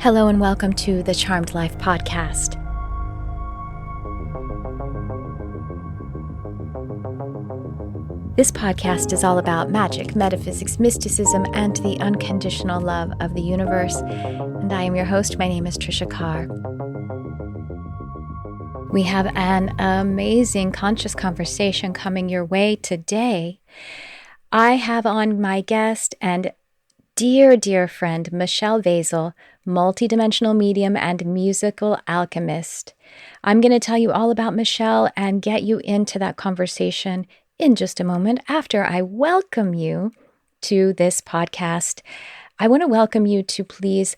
Hello and welcome to the Charmed Life podcast. This podcast is all about magic, metaphysics, mysticism, and the unconditional love of the universe. And I am your host. My name is Tricia Carr. We have an amazing conscious conversation coming your way today. I have on my guest and dear friend, Michelle Vezilj, multidimensional medium and musical alchemist. I'm going to tell you all about Michelle and get you into that conversation in just a moment after I welcome you to this podcast. I want to welcome you to please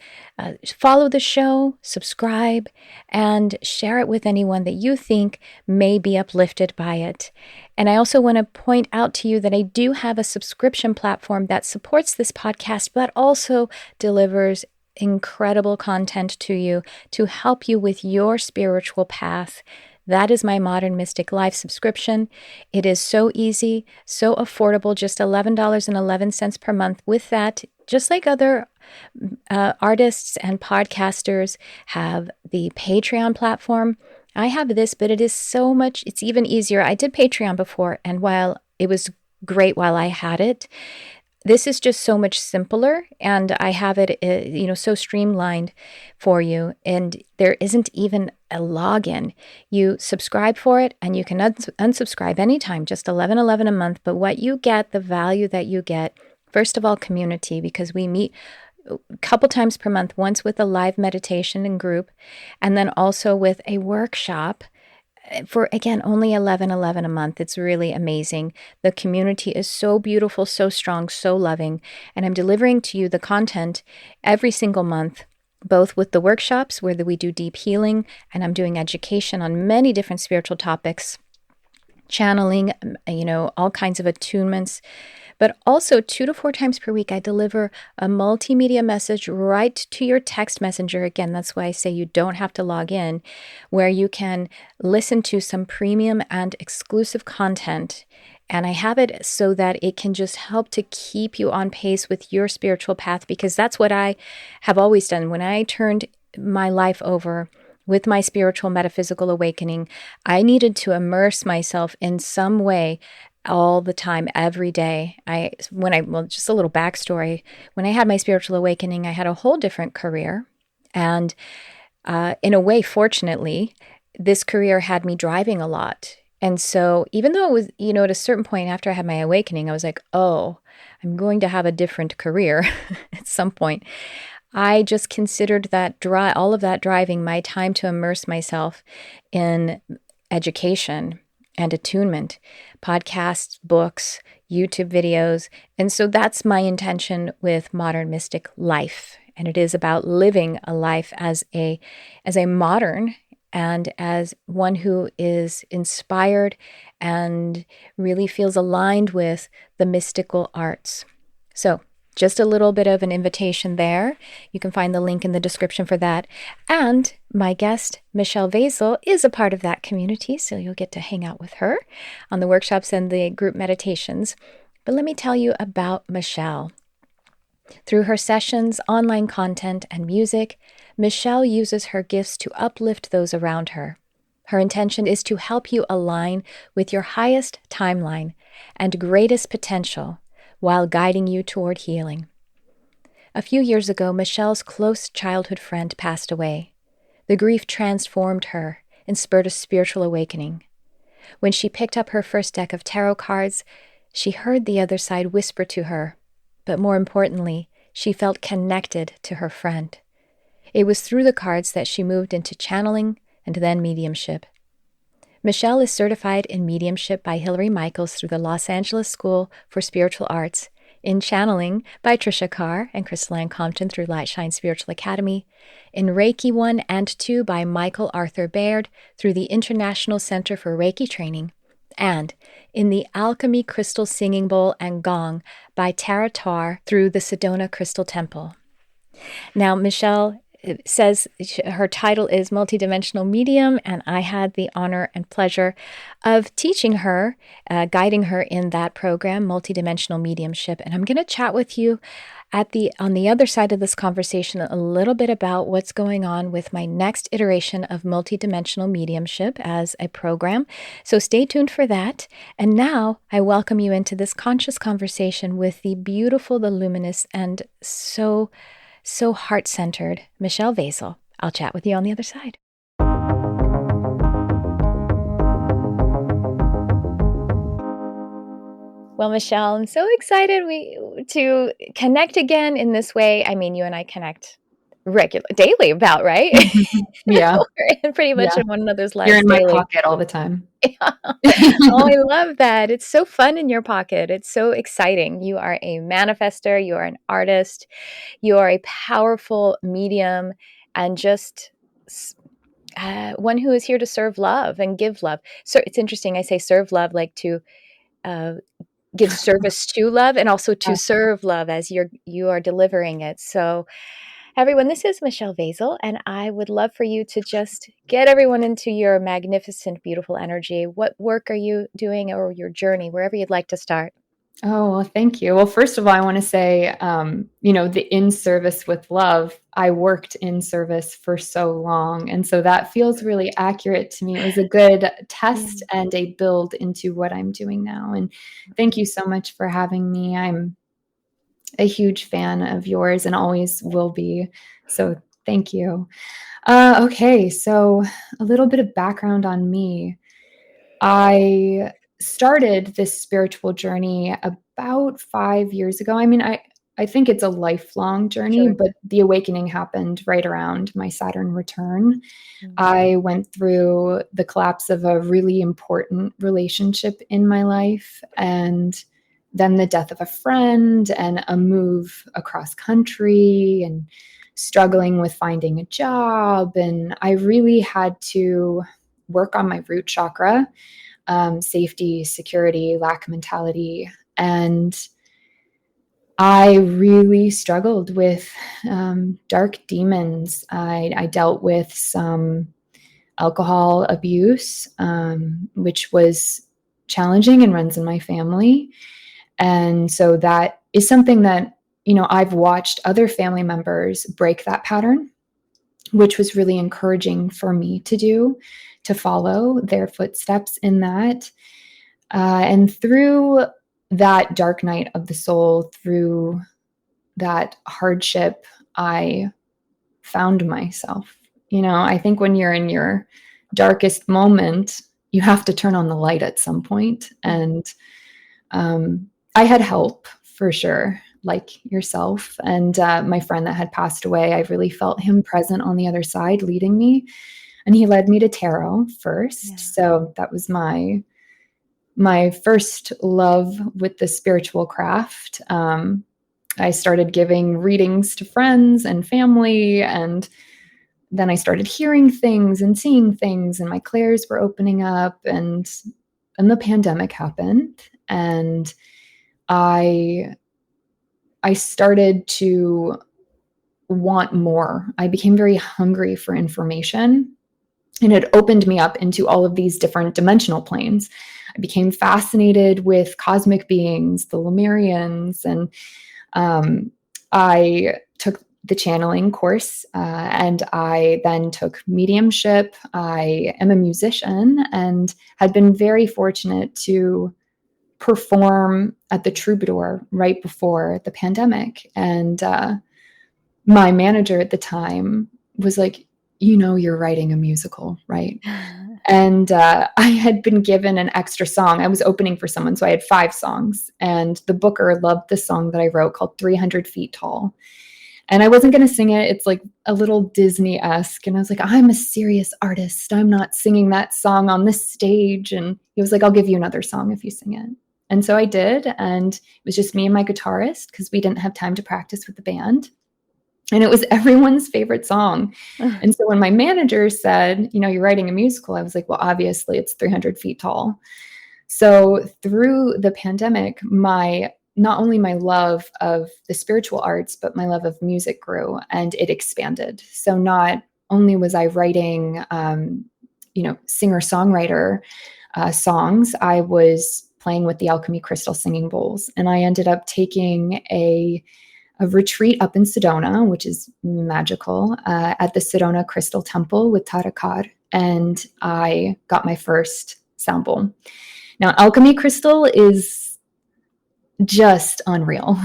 follow the show, subscribe, and share it with anyone that you think may be uplifted by it. And I also want to point out to you that I do have a subscription platform that supports this podcast, but also delivers incredible content to you to help you with your spiritual path. That is my Modern Mystic Life subscription. It is so easy, so affordable, just $11.11 per month. With that, just like other artists and podcasters have the Patreon platform, I have this, but it is so much, it's even easier. I did Patreon before, and while it was great while I had it, this is just so much simpler, and I have it, so streamlined for you, and there isn't even a login. You subscribe for it, and you can unsubscribe anytime, just $11.11 a month, but what you get, the value that you get, first of all, community, because we meet a couple times per month, once with a live meditation in group, and then also with a workshop for, again, only $11.11 a month. It's really amazing. The community is so beautiful, so strong, so loving, and I'm delivering to you the content every single month, both with the workshops where we do deep healing, and I'm doing education on many different spiritual topics, channeling, all kinds of attunements. But also 2 to 4 times per week, I deliver a multimedia message right to your text messenger. Again, that's why I say you don't have to log in, where you can listen to some premium and exclusive content. And I have it so that it can just help to keep you on pace with your spiritual path, because that's what I have always done. When I turned my life over with my spiritual metaphysical awakening, I needed to immerse myself in some way all the time, every day. Just a little backstory. When I had my spiritual awakening, I had a whole different career. And in a way, fortunately, this career had me driving a lot. And so even though it was, at a certain point after I had my awakening, I was like, oh, I'm going to have a different career at some point. I just considered that all of that driving my time to immerse myself in education and attunement, podcasts, books, YouTube videos. And so that's my intention with Modern Mystic Life. And it is about living a life as a modern and as one who is inspired and really feels aligned with the mystical arts. So just a little bit of an invitation there. You can find the link in the description for that. And my guest, Michelle Vezilj, is a part of that community, so you'll get to hang out with her on the workshops and the group meditations. But let me tell you about Michelle. Through her sessions, online content, and music, Michelle uses her gifts to uplift those around her. Her intention is to help you align with your highest timeline and greatest potential, while guiding you toward healing. A few years ago, Michelle's close childhood friend passed away. The grief transformed her and spurred a spiritual awakening. When she picked up her first deck of tarot cards, she heard the other side whisper to her, but more importantly, she felt connected to her friend. It was through the cards that she moved into channeling and then mediumship. Michelle is certified in mediumship by Hilary Michaels through the Los Angeles School for Spiritual Arts, in channeling by Tricia Carr and Crystalline Compton through Lightshine Spiritual Academy, in Reiki 1 and 2 by Michael Arthur Baird through the International Center for Reiki Training, and in the Alchemy Crystal Singing Bowl and Gong by Tara Tar through the Sedona Crystal Temple. Now, Michelle it says her title is Multidimensional Medium, and I had the honor and pleasure of teaching her, guiding her in that program, Multidimensional Mediumship. And I'm going to chat with you on the other side of this conversation a little bit about what's going on with my next iteration of Multidimensional Mediumship as a program. So stay tuned for that. And now I welcome you into this conscious conversation with the beautiful, the luminous, and so heart-centered Michelle Vezilj. I'll chat with you on the other side. Well, Michelle, I'm so excited to connect again in this way. I mean, you and I connect daily about, right? Yeah. We're pretty much in one another's lives. You're in daily. My pocket all the time. Oh, I love that. It's so fun in your pocket. It's so exciting. You are a manifester. You are an artist. You are a powerful medium and just one who is here to serve love and give love. So it's interesting. I say serve love, like to give service to love and also to serve love as you are delivering it. So everyone, this is Michelle Vezilj, and I would love for you to just get everyone into your magnificent, beautiful energy. What work are you doing, or your journey, wherever you'd like to start? Oh, well, thank you. Well, first of all, I want to say, the in service with love, I worked in service for so long. And so that feels really accurate to me. It was a good test and a build into what I'm doing now. And thank you so much for having me. I'm a huge fan of yours and always will be. So thank you. Okay. So a little bit of background on me. I started this spiritual journey about 5 years ago. I mean, I think it's a lifelong journey, Sure. but the awakening happened right around my Saturn return. I went through the collapse of a really important relationship in my life, and then the death of a friend, and a move across country, and struggling with finding a job. And I really had to work on my root chakra, safety, security, lack mentality. And I really struggled with dark demons. I dealt with some alcohol abuse, which was challenging and runs in my family. And so that is something that, I've watched other family members break that pattern, which was really encouraging for me to do, to follow their footsteps in that. And through that dark night of the soul, through that hardship, I found myself. I think when you're in your darkest moment, you have to turn on the light at some point. And I had help for sure, like yourself. And my friend that had passed away, I really felt him present on the other side, leading me. And he led me to tarot first. Yeah. So that was my first love with the spiritual craft. I started giving readings to friends and family, and then I started hearing things and seeing things, and my clairs were opening up, and the pandemic happened, and I started to want more. I became very hungry for information, and it opened me up into all of these different dimensional planes. I became fascinated with cosmic beings, the Lemurians, and I took the channeling course, and I then took mediumship. I am a musician and had been very fortunate to perform at the Troubadour right before the pandemic. And my manager at the time was like, you're writing a musical, right? And I had been given an extra song. I was opening for someone, so I had 5 songs. And the booker loved the song that I wrote called 300 Feet Tall. And I wasn't going to sing it. It's like a little Disney-esque. And I was like, I'm a serious artist. I'm not singing that song on this stage. And he was like, I'll give you another song if you sing it. And so I did. And it was just me and my guitarist, because we didn't have time to practice with the band. And it was everyone's favorite song. And so when my manager said, you're writing a musical, I was like, well, obviously it's 300 Feet Tall. So through the pandemic, my not only my love of the spiritual arts, but my love of music grew and it expanded. So not only was I writing, singer-songwriter songs, I was playing with the alchemy crystal singing bowls. And I ended up taking a retreat up in Sedona, which is magical, at the Sedona Crystal Temple with Tricia Carr. And I got my first sound bowl. Now, alchemy crystal is just unreal.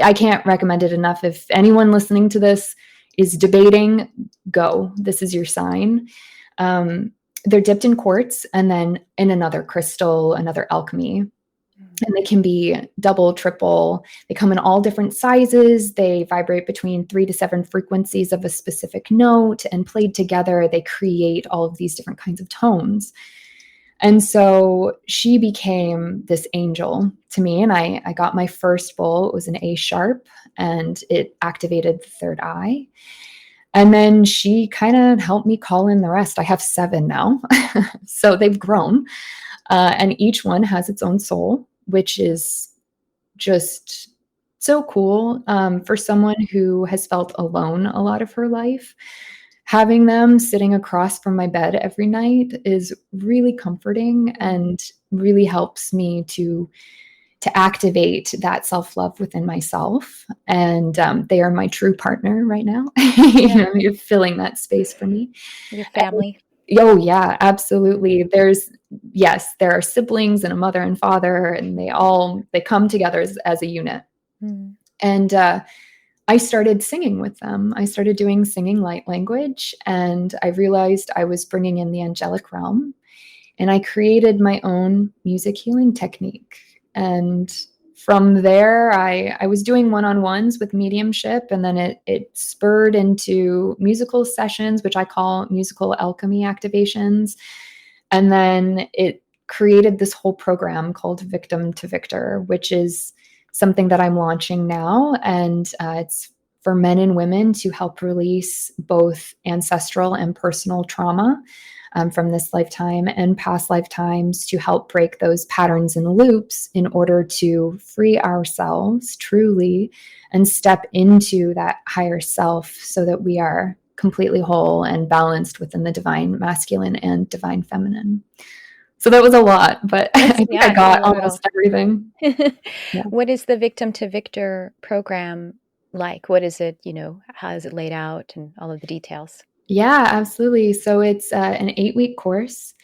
I can't recommend it enough. If anyone listening to this is debating, go. This is your sign. They're dipped in quartz and then in another crystal, another alchemy. And they can be double, triple. They come in all different sizes. They vibrate between 3 to 7 frequencies of a specific note, and played together, they create all of these different kinds of tones. And so she became this angel to me. And I got my first bowl. It was an A sharp, and it activated the third eye. And then she kind of helped me call in the rest. I have 7 now. So they've grown. And each one has its own soul, which is just so cool for someone who has felt alone a lot of her life. Having them sitting across from my bed every night is really comforting and really helps me to activate that self-love within myself. And they are my true partner right now. You're filling that space for me. Your family. Oh yeah, absolutely. There are siblings and a mother and father, and they come together as a unit. And I started singing with them. I started doing singing light language, and I realized I was bringing in the angelic realm, and I created my own music healing technique. And from there, I was doing one-on-ones with mediumship, and then it spurred into musical sessions, which I call musical alchemy activations. And then it created this whole program called Victim to Victor, which is something that I'm launching now. And it's for men and women to help release both ancestral and personal trauma from this lifetime and past lifetimes, to help break those patterns and loops in order to free ourselves truly and step into that higher self, so that we are completely whole and balanced within the divine masculine and divine feminine. So that was a lot, but I think I got almost everything. Yeah. What is the Victim to Victor program like? What is it, how is it laid out, and all of the details? Yeah, absolutely. So it's an 8-week course,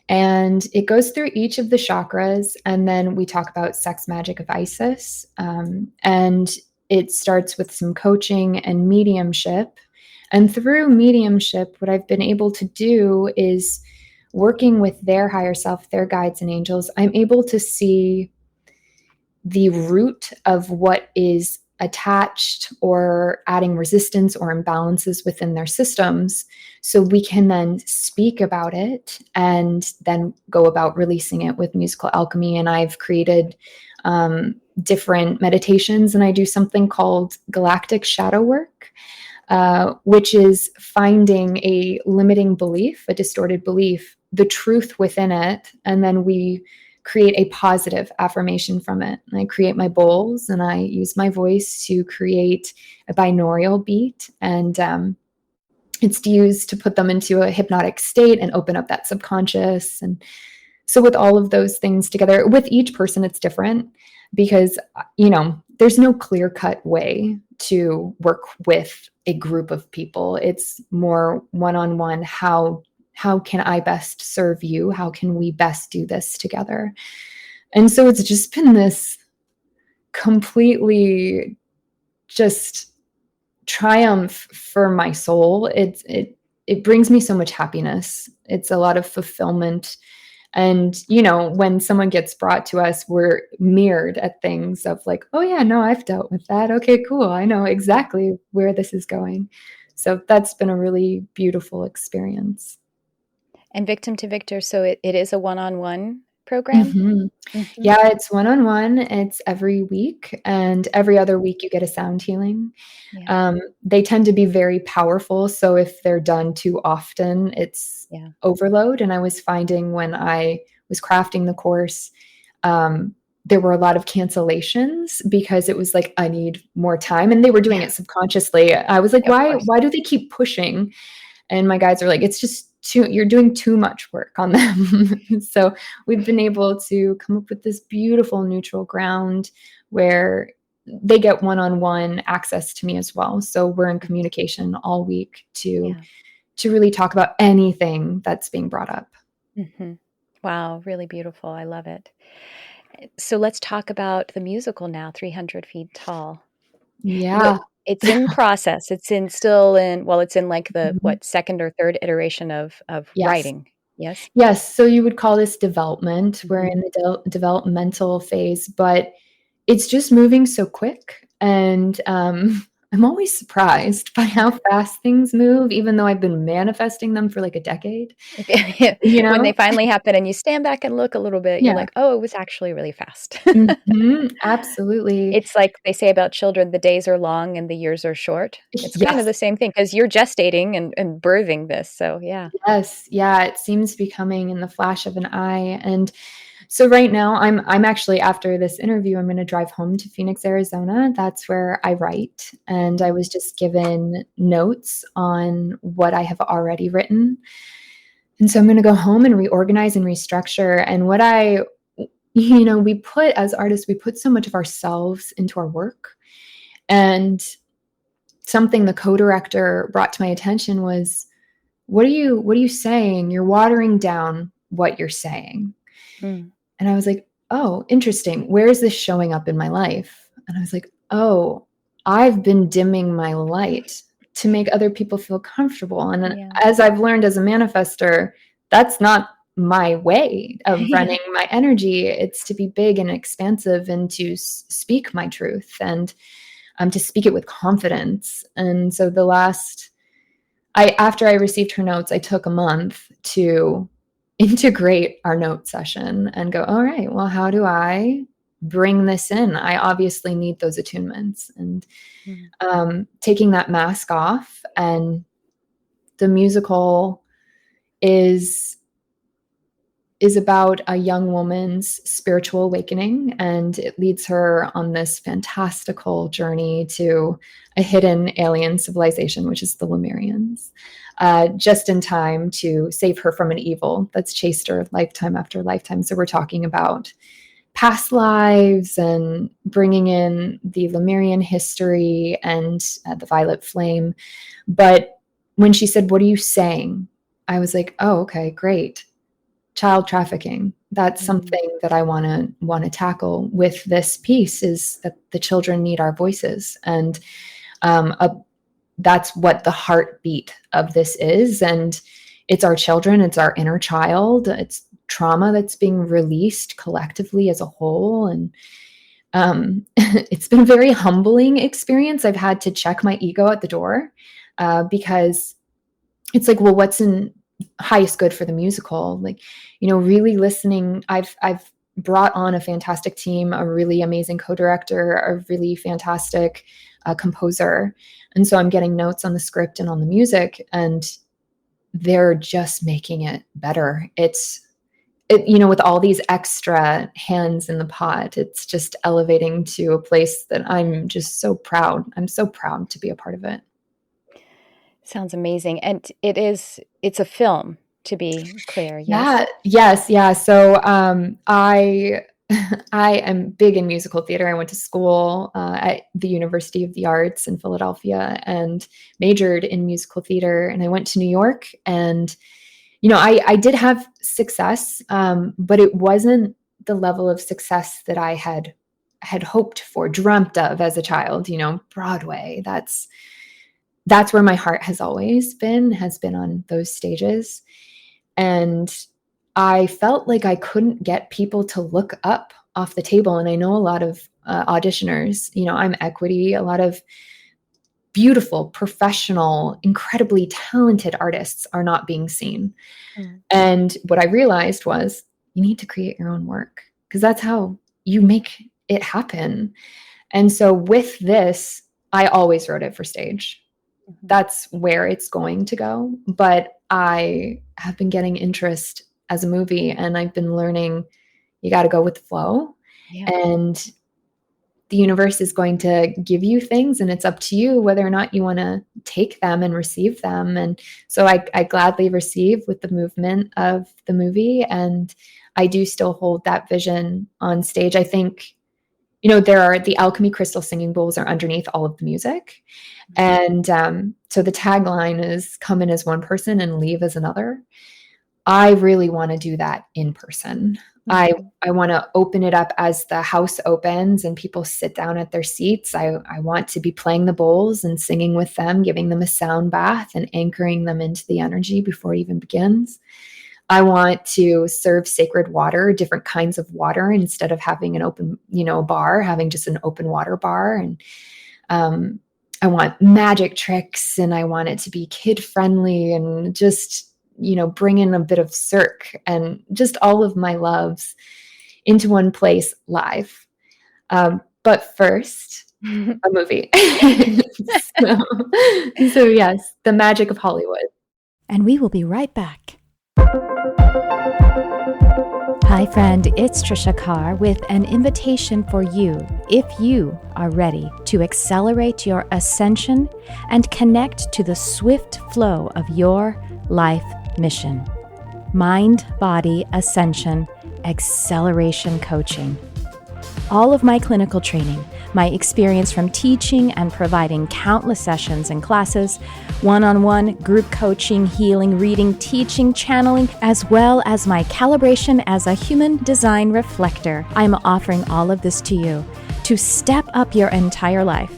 and it goes through each of the chakras. And then we talk about sex magic of Isis. And it starts with some coaching and mediumship. And through mediumship, what I've been able to do is, working with their higher self, their guides and angels, I'm able to see the root of what is attached or adding resistance or imbalances within their systems, so we can then speak about it and then go about releasing it with musical alchemy. And I've created different meditations, and I do something called galactic shadow work, which is finding a limiting belief, a distorted belief, the truth within it, and then we create a positive affirmation from it. And I create my bowls, and I use my voice to create a binaural beat, and it's used to put them into a hypnotic state and open up that subconscious. And so with all of those things together, with each person, it's different, because, there's no clear-cut way to work with a group of people. It's more one-on-one. How can I best serve you? How can we best do this together? And so it's just been this completely just triumph for my soul. It brings me so much happiness. It's a lot of fulfillment. And, when someone gets brought to us, we're mirrored at things of like, oh yeah, no, I've dealt with that. Okay, cool. I know exactly where this is going. So that's been a really beautiful experience. And Victim to Victor, so it is a one-on-one program? Mm-hmm. Yeah, it's one-on-one. It's every week, and every other week you get a sound healing. Yeah. They tend to be very powerful, so if they're done too often, it's overload. And I was finding when I was crafting the course, there were a lot of cancellations because it was like, I need more time. And they were doing it subconsciously. I was like, Of course. why do they keep pushing? And my guides are like, it's just you're doing too much work on them. So we've been able to come up with this beautiful neutral ground where they get one-on-one access to me as well. So we're in communication all week to really talk about anything that's being brought up. Mm-hmm. Wow, really beautiful. I love it. So let's talk about the musical now, 300 Feet Tall. Yeah. It's in process. It's in like the Mhm. second or third iteration of Yes. writing. Yes. Yes. So you would call this development. We're Mhm. in the developmental phase, but it's just moving so quick. And I'm always surprised by how fast things move, even though I've been manifesting them for like a decade, you When they know? finally happen and you stand back and look a little bit, you're Yeah. like, "Oh, it was actually really fast." Absolutely. It's like they say about children, the days are long and the years are short. It's kind of Yes. the same thing because you're gestating and birthing this. So, yeah. Yes. Yeah. It seems to be coming in the flash of an eye. And so right now I'm actually, after this interview, I'm going to drive home to Phoenix, Arizona. That's where I write. And I was just given notes on what I have already written. And so I'm going to go home and reorganize and restructure. And what we put, as artists, we put so much of ourselves into our work. And something the co-director brought to my attention was, what are you saying? You're watering down what you're saying. Mm. And I was like, oh, interesting. Where is this showing up in my life? And I was like, oh, I've been dimming my light to make other people feel comfortable. And then, Yeah. as I've learned as a manifester, that's not my way of running my energy. It's to be big and expansive and to speak my truth and to speak it with confidence. And so after I received her notes, I took a month to integrate our note session and go, all right, well, how do I bring this in? I obviously need those attunements. And taking that mask off, and the musical is about a young woman's spiritual awakening, and it leads her on this fantastical journey to a hidden alien civilization, which is the Lemurians, just in time to save her from an evil that's chased her lifetime after lifetime. So we're talking about past lives and bringing in the Lemurian history and the violet flame. But when she said, "What are you saying?" I was like, "Oh, okay, great. Child trafficking. That's something that I want to tackle with this piece, is that the children need our voices." And that's what the heartbeat of this is. And it's our children, it's our inner child, it's trauma that's being released collectively as a whole. And it's been a very humbling experience. I've had to check my ego at the door, because it's like, well, what's in highest good for the musical? Like, really listening. I've brought on a fantastic team, a really amazing co-director, a really fantastic composer. And so I'm getting notes on the script and on the music, and they're just making it better. With all these extra hands in the pot, it's just elevating to a place that I'm just so proud. I'm so proud to be a part of it. Sounds amazing. And it's a film, to be clear, yes? Yeah. Yes. Yeah. So I I am big in musical theater. I went to school at the University of the Arts in Philadelphia and majored in musical theater. And I went to New York, and I did have success, but it wasn't the level of success that I had hoped for, dreamt of as a child. Broadway. That's where my heart has always has been on those stages. And I felt like I couldn't get people to look up off the table. And I know a lot of auditioners, I'm equity, a lot of beautiful, professional, incredibly talented artists are not being seen. Mm. And what I realized was, you need to create your own work, because that's how you make it happen. And so with this, I always wrote it for stage. Mhm. That's where it's going to go. But I have been getting interest as a movie, and I've been learning you got to go with the flow. Yeah. And the universe is going to give you things, and it's up to you whether or not you want to take them and receive them. And so I gladly receive with the movement of the movie, and I do still hold that vision on stage. I think, there are the alchemy crystal singing bowls are underneath all of the music. And so the tagline is come in as one person and leave as another. I really want to do that in person. I want to open it up as the house opens and people sit down at their seats. I want to be playing the bowls and singing with them, giving them a sound bath and anchoring them into the energy before it even begins. I want to serve sacred water, different kinds of water, instead of having an open, bar, having just an open water bar. And I want magic tricks, and I want it to be kid friendly, and just, bring in a bit of cirque and just all of my loves into one place live. But first, a movie. so yes, the magic of Hollywood. And we will be right back. Hi, friend, it's Tricia Carr with an invitation for you if you are ready to accelerate your ascension and connect to the swift flow of your life mission. Mind Body Ascension Acceleration Coaching. All of my clinical training, my experience from teaching and providing countless sessions and classes, one-on-one, group coaching, healing, reading, teaching, channeling, as well as my calibration as a human design reflector. I'm offering all of this to you to step up your entire life,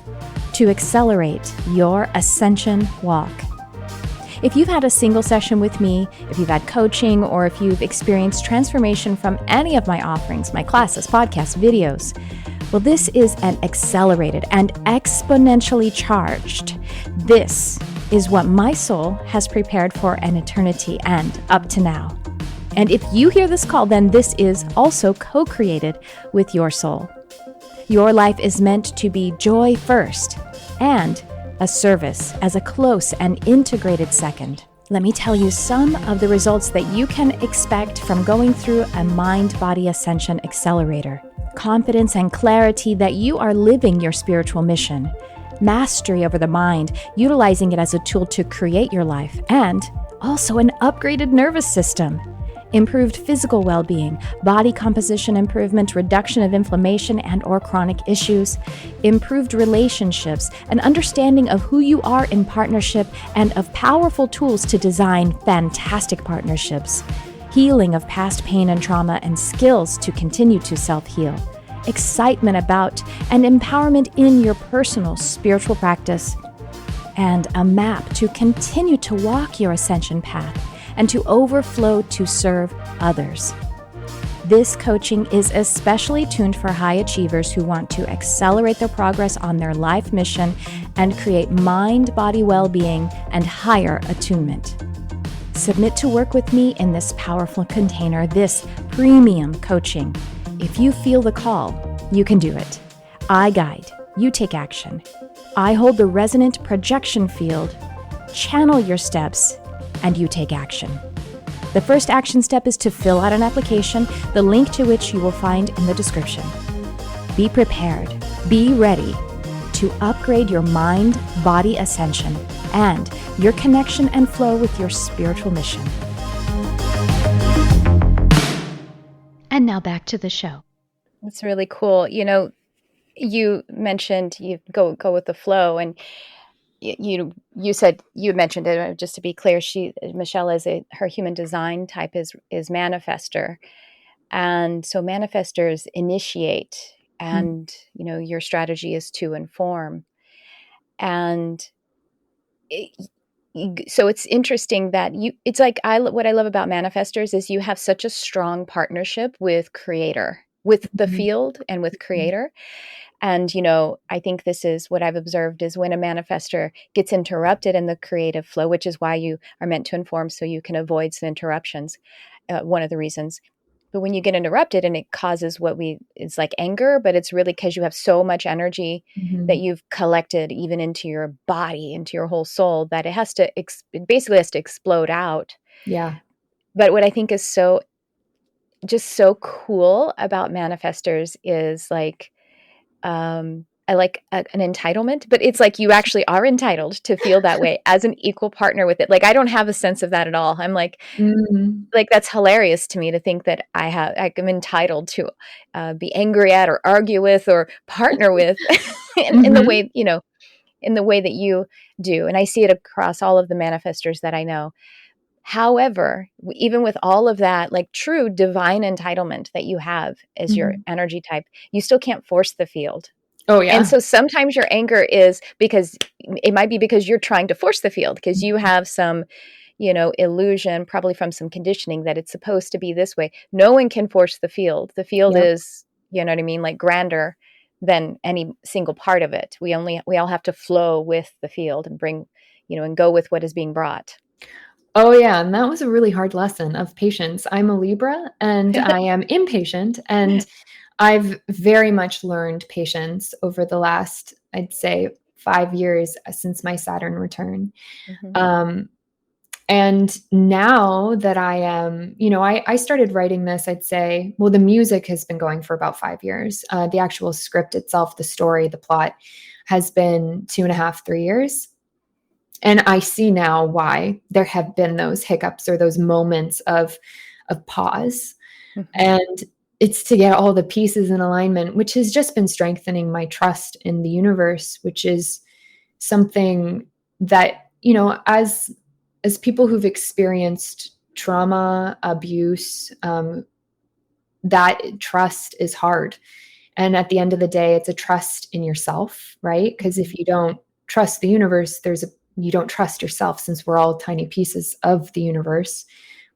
to accelerate your ascension walk. If you've had a single session with me, if you've had coaching, or if you've experienced transformation from any of my offerings, my classes, podcasts, videos, well, this is an accelerated and exponentially charged. This is what my soul has prepared for an eternity and up to now. And if you hear this call, then this is also co-created with your soul. Your life is meant to be joy first and a service as a close and integrated second. Let me tell you some of the results that you can expect from going through a Mind-Body Ascension Accelerator. Confidence and clarity that you are living your spiritual mission. Mastery over the mind, utilizing it as a tool to create your life. And also an upgraded nervous system. Improved physical well-being, body composition improvement, reduction of inflammation and or chronic issues, improved relationships, an understanding of who you are in partnership, and of powerful tools to design fantastic partnerships, healing of past pain and trauma, and skills to continue to self-heal, excitement about and empowerment in your personal spiritual practice, and a map to continue to walk your ascension path and to overflow to serve others. This coaching is especially tuned for high achievers who want to accelerate their progress on their life mission and create mind-body well-being and higher attunement. Submit to work with me in this powerful container, this premium coaching. If you feel the call, you can do it. I guide, you take action. I hold the resonant projection field, channel your steps, and you take action. The first action step is to fill out an application, the link to which you will find in the description. Be prepared, be ready to upgrade your mind-body ascension and your connection and flow with your spiritual mission. And now back to the show. It's really cool. You mentioned you go with the flow, and you mentioned it, just to be clear, Michelle is her human design type is manifestor. And so manifestors initiate, and your strategy is to inform. And so it's interesting that it's like what I love about manifestors is you have such a strong partnership with creator, with the field and with creator. And, I think this is what I've observed is when a manifestor gets interrupted in the creative flow, which is why you are meant to inform so you can avoid some interruptions, one of the reasons. But when you get interrupted and it causes it's like anger, but it's really because you have so much energy that you've collected even into your body, into your whole soul, that it basically has to explode out. Yeah. But what I think is so just so cool about manifestors is like, I like an entitlement, but it's like you actually are entitled to feel that way as an equal partner with it. Like I don't have a sense of that at all. I'm Mm. like that's hilarious to me to think that I'm entitled to be angry at or argue with or partner with in the Mhm. way, in the way that you do. And I see it across all of the manifestors that I know. However, even with all of that, like true divine entitlement that you have as your Mhm. energy type, you still can't force the field. Oh, And yeah. so sometimes your anger is because it might be because you're trying to force the field because you have some, illusion, probably from some conditioning that it's supposed to be this way. No one can force the field. The field Yep. is, you know what I mean, like grander than any single part of it. We all have to flow with the field and bring, and go with what is being brought. Oh, yeah, and that was a really hard lesson of patience. I'm a Libra, and I am impatient, and I've very much learned patience over the last, I'd say, 5 years since my Saturn return. Mhm. Um, and now that I am, I started writing this, I'd say, well, the music has been going for about 5 years. The actual script itself, the story, the plot has been 2.5, 3 years. And I see now why there have been those hiccups or those moments of pause. Mhm. And it's to get all the pieces in alignment, which has just been strengthening my trust in the universe, which is something that, as people who've experienced trauma, abuse, that trust is hard. And at the end of the day, it's a trust in yourself, right? Because if Mhm. you don't trust the universe, you don't trust yourself, since we're all tiny pieces of the universe.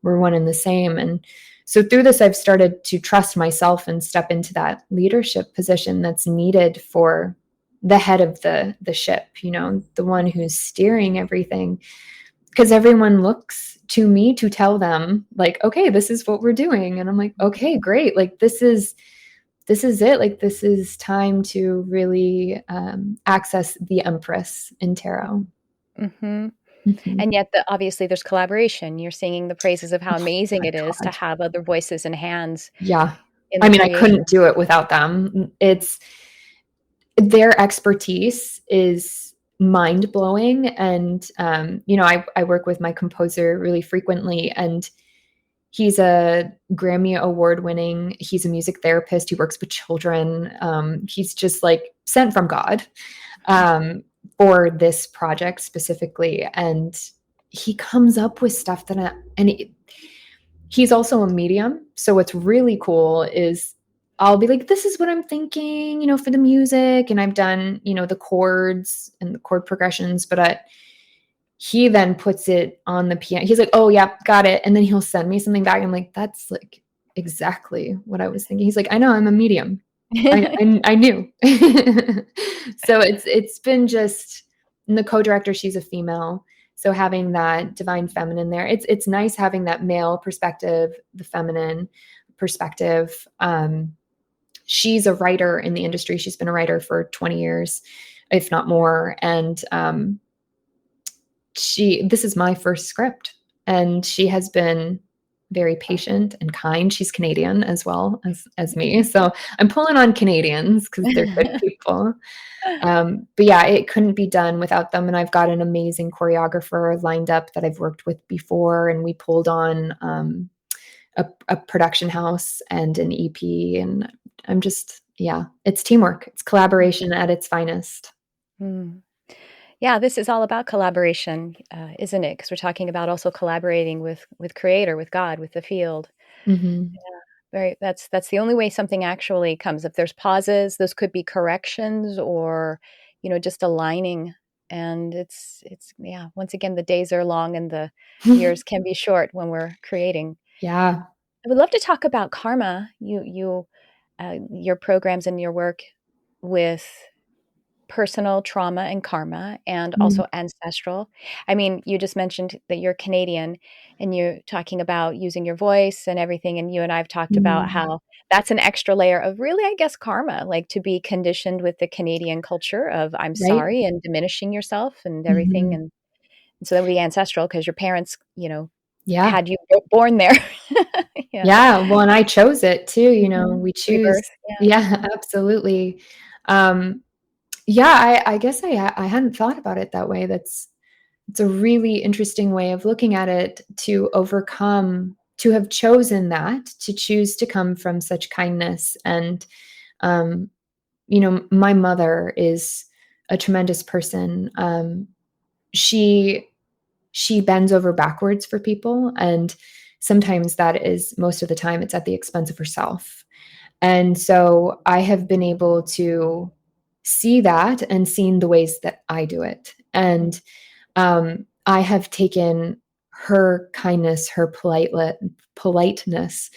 We're one and the same. And so through this, I've started to trust myself and step into that leadership position that's needed for the head of the ship, the one who's steering everything. Because everyone looks to me to tell them, like, okay, this is what we're doing. And I'm like, Mhm. okay, great. Like, this is it. Like, this is time to really access the Empress in tarot. Mhm. Mhm. And yet, obviously, there's collaboration. You're singing the praises of how Oh amazing my it is to God. have other voices and hands Yeah. in I the mean, I creation. couldn't do it without them. It's their expertise is mind blowing. And, I work with my composer really frequently, and he's a Grammy award winning, he's a music therapist. He works with children. He's just like sent from God um, for this project specifically. And he comes up with stuff he's also a medium. So what's really cool is I'll be like, this is what I'm thinking, for the music. And I've done, the chords and the chord progressions, but he then puts it on the piano. He's like, oh, yeah, got it. And then he'll send me something back. I'm like, that's like exactly what I was thinking. He's like, I know, I'm a medium. I knew. So it's been just, and the co-director, she's a female. So having that divine feminine there, it's nice having that male perspective, the feminine perspective. She's a writer in the industry. She's been a writer for 20 years, if not more. And this is my first script, and she has been very patient and kind. She's Canadian as well as me. So I'm pulling on Canadians because they're good people. But yeah, it couldn't be done without them. And I've got an amazing choreographer lined up that I've worked with before. And we pulled on a production house and an EP. And I'm just, yeah, it's teamwork. It's collaboration at its finest. Mm. Yeah, this is all about collaboration, isn't it? Because we're talking about also collaborating with Creator, with God, with the field. Hmm. Very. That's the only way something actually comes. If there's pauses, those could be corrections or, just aligning. And it's yeah. Once again, the days are long and the years can be short when we're creating. Yeah. I would love to talk about karma. Your programs and your work with personal trauma and karma and Mm. also ancestral. I mean, you just mentioned that you're Canadian and you're talking about using your voice and everything. And you and I have talked about Mm. how that's an extra layer of really, I guess, karma, like to be conditioned with the Canadian culture of I'm Right. sorry and diminishing yourself and everything. Mhm. And so that would be ancestral because your parents, Yeah. had you born there. Yeah. Yeah. Well, and I chose it too, we choose. Rebirth. Yeah. Yeah, absolutely. Um, yeah, I guess I hadn't thought about it that way. It's a really interesting way of looking at it, to overcome, to have chosen that, to choose to come from such kindness. And, um, my mother is a tremendous person. She bends over backwards for people. And sometimes that is, most of the time, it's at the expense of herself. And so I have been able to see that and seen the ways that I do it. And I have taken her kindness, her politeness,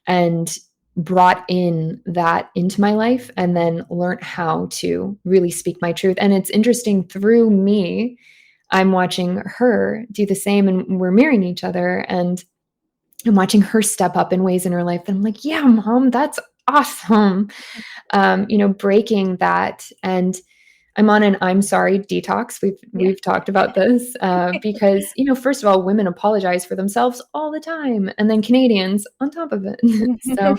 and brought in that into my life, and then learned how to really speak my truth. And it's interesting, through me, I'm watching her do the same, and we're mirroring each other. And I'm watching her step up in ways in her life that I'm like, yeah, mom, that's awesome. Breaking that. And I'm on an I'm sorry detox. Yeah. We've talked about this because, first of all, women apologize for themselves all the time, and then Canadians on top of it. So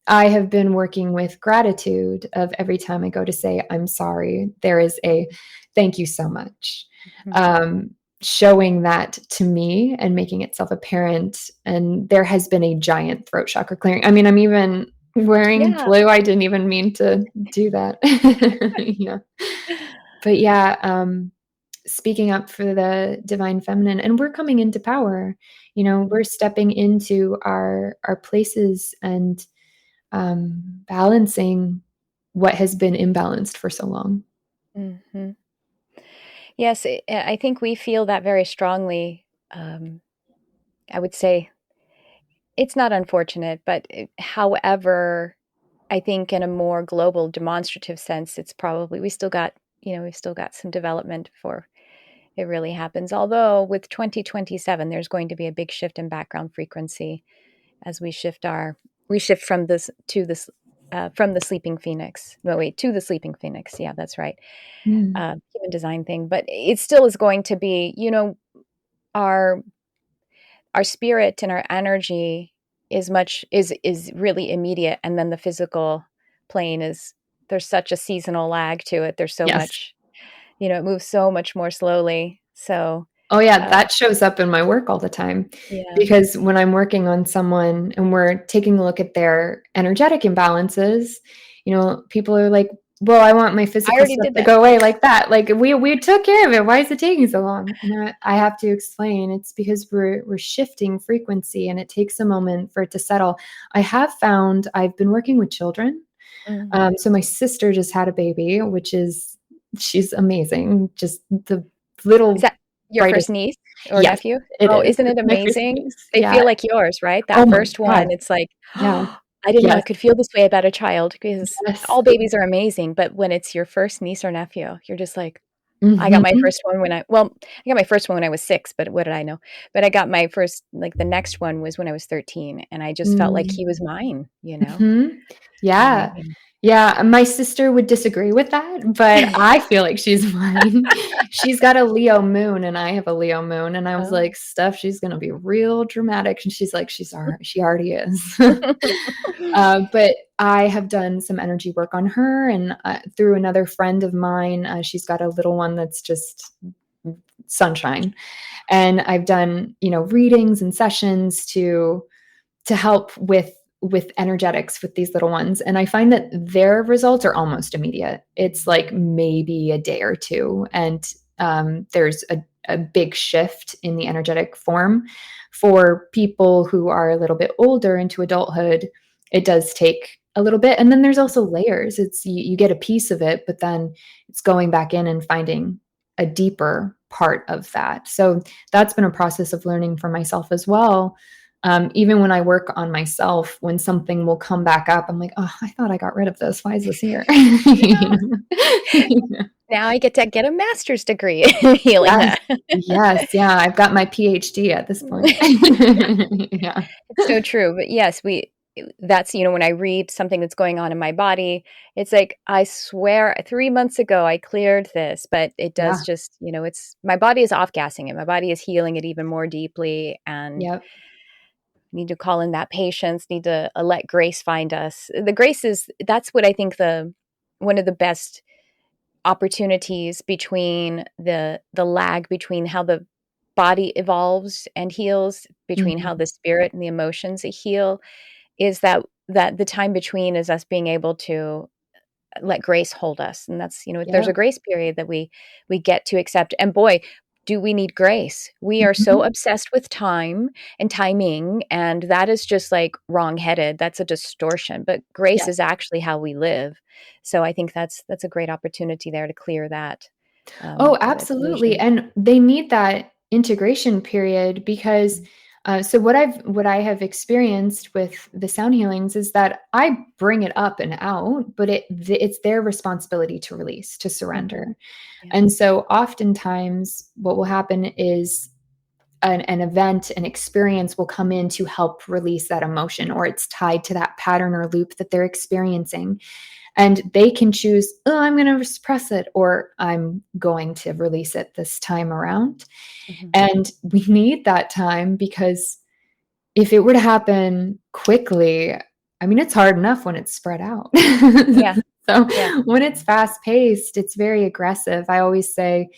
I have been working with gratitude of every time I go to say I'm sorry, there is a thank you so much. Showing that to me and making itself apparent. And there has been a giant throat chakra clearing. I mean, I'm even wearing Yeah. blue. I didn't even mean to do that. Yeah. But yeah, speaking up for the divine feminine, and we're coming into power. We're stepping into our places, and balancing what has been imbalanced for so long. Mm-hmm. Yes, I think we feel that very strongly. I would say it's not unfortunate, but however, I think in a more global demonstrative sense, it's probably we've still got some development before it really happens. Although with 2027, there's going to be a big shift in background frequency as we shift from this to this from the sleeping phoenix. No, wait, to the sleeping phoenix. Yeah, that's right. Mm. Human design thing, but it still is going to be, our spirit and our energy is really immediate, and then the physical plane is there's such a seasonal lag to it. There's so Yes. much, it moves so much more slowly. So Oh yeah, that shows up in my work all the time. yeah, Because when I'm working on someone and we're taking a look at their energetic imbalances, people are like, "Well, I want my I physical already stuff did to that. go away like that. Like we took care of it. Why is it taking so long?" And I have to explain, it's because we're shifting frequency, and it takes a moment for it to settle. I have found I've been working with children. Mm. So my sister just had a baby, she's amazing. Just the Is little that your brightest. first niece or Yes, nephew? it Oh, is. isn't it It's my first amazing? niece. They Yeah. feel like yours, right? Oh That my first god. one, it's like, Yeah. I didn't know I Yes. could feel this way about a child, because Yes. all babies are amazing, but when it's your first niece or nephew, you're just like, I got my Mhm. first one I got my first one when I was 6, but what did I know? But I got my first, like, the next one was when I was 13, and I just felt like Mm. he was mine, Mhm. and Yeah. Yeah, my sister would disagree with that, but I feel like she's mine. She's got a Leo moon, and I have a Leo moon, and I was Oh. like, "Steph, she's gonna be real dramatic," and she's like, she already is." But I have done some energy work on her, and through another friend of mine, she's got a little one that's just sunshine. And I've done, readings and sessions to help with energetics with these little ones, and I find that their results are almost immediate. It's like maybe a day or two, and there's a big shift in the energetic form. For people who are a little bit older into adulthood, it does take a little bit, and then there's also layers. It's you get a piece of it, but then it's going back in and finding a deeper part of that. So that's been a process of learning for myself as well. Even when I work on myself, when something will come back up, I'm like, oh, I thought I got rid of this. Why is this here? Yeah. Now I get to get a master's degree in healing Yes, that. yes, I've got my PhD at this point. Yeah. It's so true, but yes, that's, when I read something that's going on in my body, it's like, I swear 3 months ago I cleared this, but it does Yeah. just, it's my body is off gassing it. My body is healing it even more deeply. And Yep. need to call in that patience, need to let grace find us. The grace that's what I think one of the best opportunities between the lag between how the body evolves and heals, between how Mhm. the spirit and the emotions heal, is that the time between is us being able to let grace hold us. And that's, there's a Yep. grace period that we get to accept. And boy, do we need grace. We are so Mhm. obsessed with time and timing, and that is just like wrong-headed. That's a distortion, but grace Yes. is actually how we live. So I think that's a great opportunity there to clear that Oh, the absolutely, illusion. and they need that integration period because so what I have experienced with the sound healings is that I bring it up and out, but it's their responsibility to release, to Mhm. surrender. Yeah. And so oftentimes what will happen is an event, an experience will come in to help release that emotion, or it's tied to that pattern or loop that they're experiencing. And they can choose, oh, I'm going to suppress it, or I'm going to release it this time around. Mhm. And we need that time because if it were to happen quickly, I mean, it's hard enough when it's spread out. Yeah. So Yeah. when it's fast paced, it's very aggressive. I always say,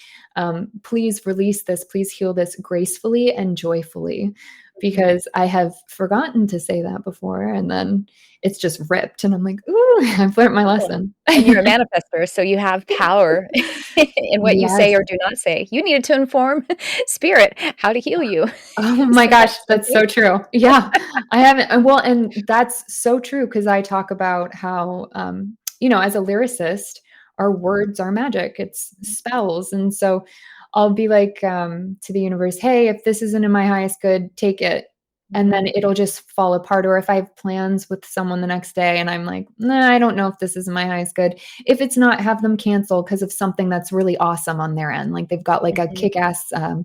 please release this, please heal this gracefully and joyfully, Mhm. because I have forgotten to say that before. And then it's just ripped. And I'm like, ooh, I've learned my Well, lesson. and you're a manifester, so you have power in what you say Yes. or do not say. You needed to inform spirit how to heal you. Oh my So gosh, that's that's so amazing. true. Yeah, I haven't. Well, and that's so true because I talk about how, as a lyricist, our Mhm. words are magic. It's Mhm. spells, and so I'll be like to the universe, "Hey, if this isn't in my highest good, take it." And Mhm. then it'll just fall apart. Or if I have plans with someone the next day and I'm like, nah, I don't know if this is my highest good. If it's not, have them cancel because of something that's really awesome on their end. Like they've got like a Mhm. kick ass, oh,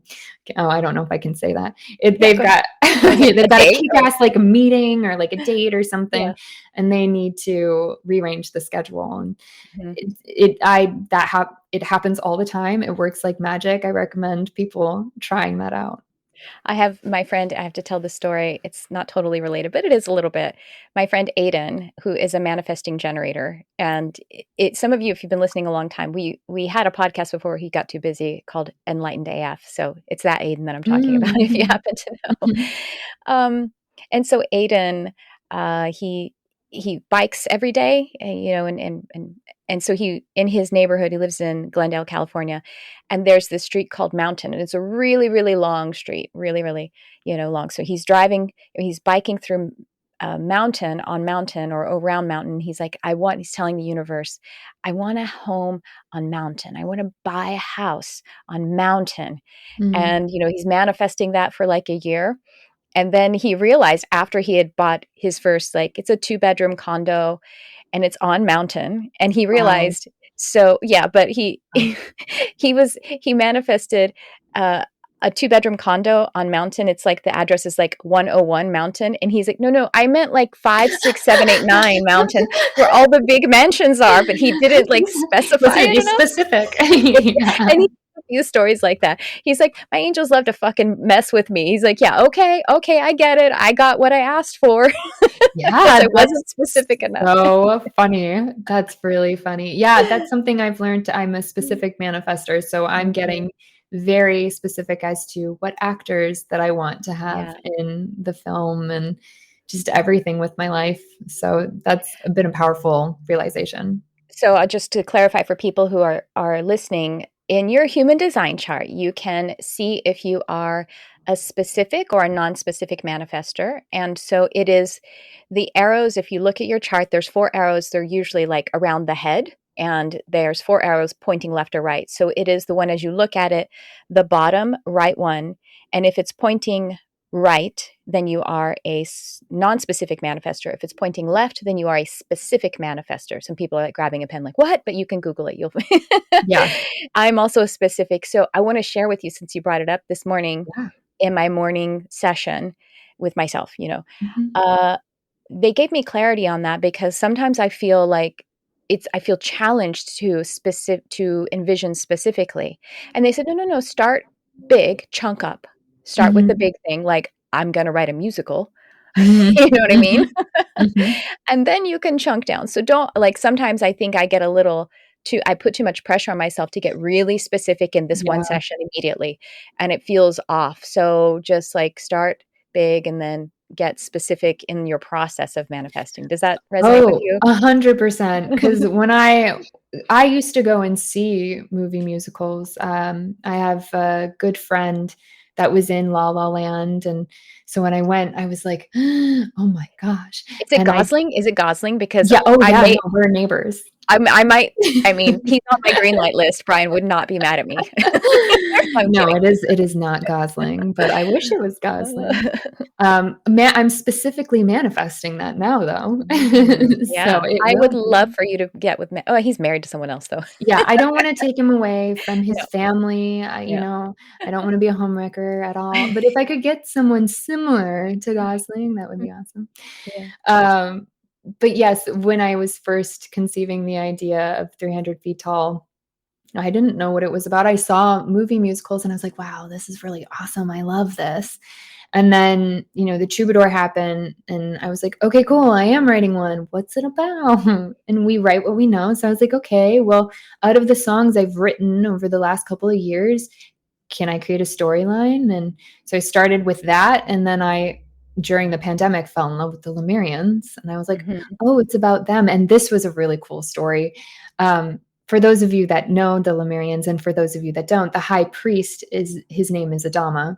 I don't know if I can say that Yeah, they've go ahead. got Like a they've got a date or kick-ass like a meeting or like a date or something, yeah. and they need to rearrange the schedule. And Mhm. it happens all the time. It works like magic. I recommend people trying that out. I have my friend, I have to tell the story. It's not totally related, but it is a little bit. My friend Aiden, who is a manifesting generator, and some of you, if you've been listening a long time, we had a podcast before he got too busy called Enlightened AF. So it's that Aiden that I'm talking about, if you Mhm. happen to know. Mhm. And so Aiden, he bikes every day, and so he in his neighborhood, he lives in Glendale, California, and there's this street called Mountain, and it's a really, really long street, really, really, long. So he's biking through mountain on mountain or around mountain. He's telling the universe, I want a home on mountain. I want to buy a house on mountain. Mm. And, he's manifesting that for like a year. And then he realized after he had bought his first, like, it's a 2-bedroom condo and it's on mountain. And he Wow. realized, so yeah, but Wow. he manifested uh, a 2-bedroom condo on mountain. It's like the address is like 101 mountain. And he's like, no, no, I meant like 5, 6, 7, 8, 9 mountain where all the big mansions are, but he didn't like specify Wasn't it you enough. specific? Yeah. And he a few stories like that. He's like, my angels love to fucking mess with me. He's like, yeah, okay, okay, I get it. I got what I asked for because Yeah, I that's wasn't specific enough. so funny. That's really funny. Yeah, that's something I've learned. I'm a specific manifester, so I'm Mhm. getting very specific as to what actors that I want to have Yeah. in the film and just everything with my life. So that's been a powerful realization. So just to clarify for people who are listening, in your human design chart, you can see if you are a specific or a non-specific manifester. And so it is the arrows. If you look at your chart, there's 4 arrows. They're usually like around the head, and there's 4 arrows pointing left or right. So it is the one as you look at it, the bottom right one. And if it's pointing right, then you are a non-specific manifester. If it's pointing left, then you are a specific manifester. Some people are like grabbing a pen, like, what? But you can Google it. You'll. Yeah. I'm also a specific. So I want to share with you, since you brought it up this morning Yeah. in my morning session with myself. Mhm. Uh, they gave me clarity on that, because sometimes I feel like I feel challenged to envision specifically. And they said, no, no, no, start big, chunk up, start with the Mhm. big thing. Like, I'm going to write a musical. Mhm. You know what I mean? Mhm. Mhm. And then you can chunk down. So don't, like, sometimes I think I get a little I put too much pressure on myself to get really specific in this one Yeah. session immediately, and it feels off. So just like start big and then get specific in your process of manifesting. Does that resonate with Oh, you? 100%. 'Cause when I used to go and see movie musicals. I have a good friend that was in La La Land, and so when I went, I was like, "Oh my gosh." Is it And I Gosling? Is it Gosling? Because Yeah, oh I yeah, no, may we're neighbors. I might I mean, he's on my green light list. Brian would not be mad at me. I'm No, kidding. it is not Gosling, but I wish it was Gosling. Uh, I'm specifically manifesting that now, though. So yeah. it I would will love be. for you to get with oh, he's married to someone else, though. Yeah, I don't wanna take him away from his No. family. Yeah. I don't wanna be a homewrecker at all, but if I could get someone similar to Gosling, that would be awesome. Yeah. Um, but yes, when I was first conceiving the idea of 300 Feet Tall, I didn't know what it was about. I saw movie musicals and I was like, "Wow, this is really awesome. I love this." And then, the Troubadour happened and I was like, "Okay, cool. I am writing one. What's it about?" And we write what we know. So I was like, "Okay, well, out of the songs I've written over the last couple of years, can I create a storyline?" And so I started with that. And then during the pandemic, fell in love with the Lemurians. And I was like, Mhm. "Oh, it's about them." And this was a really cool story. For those of you that know the Lemurians, and for those of you that don't, the high priest his name is Adama.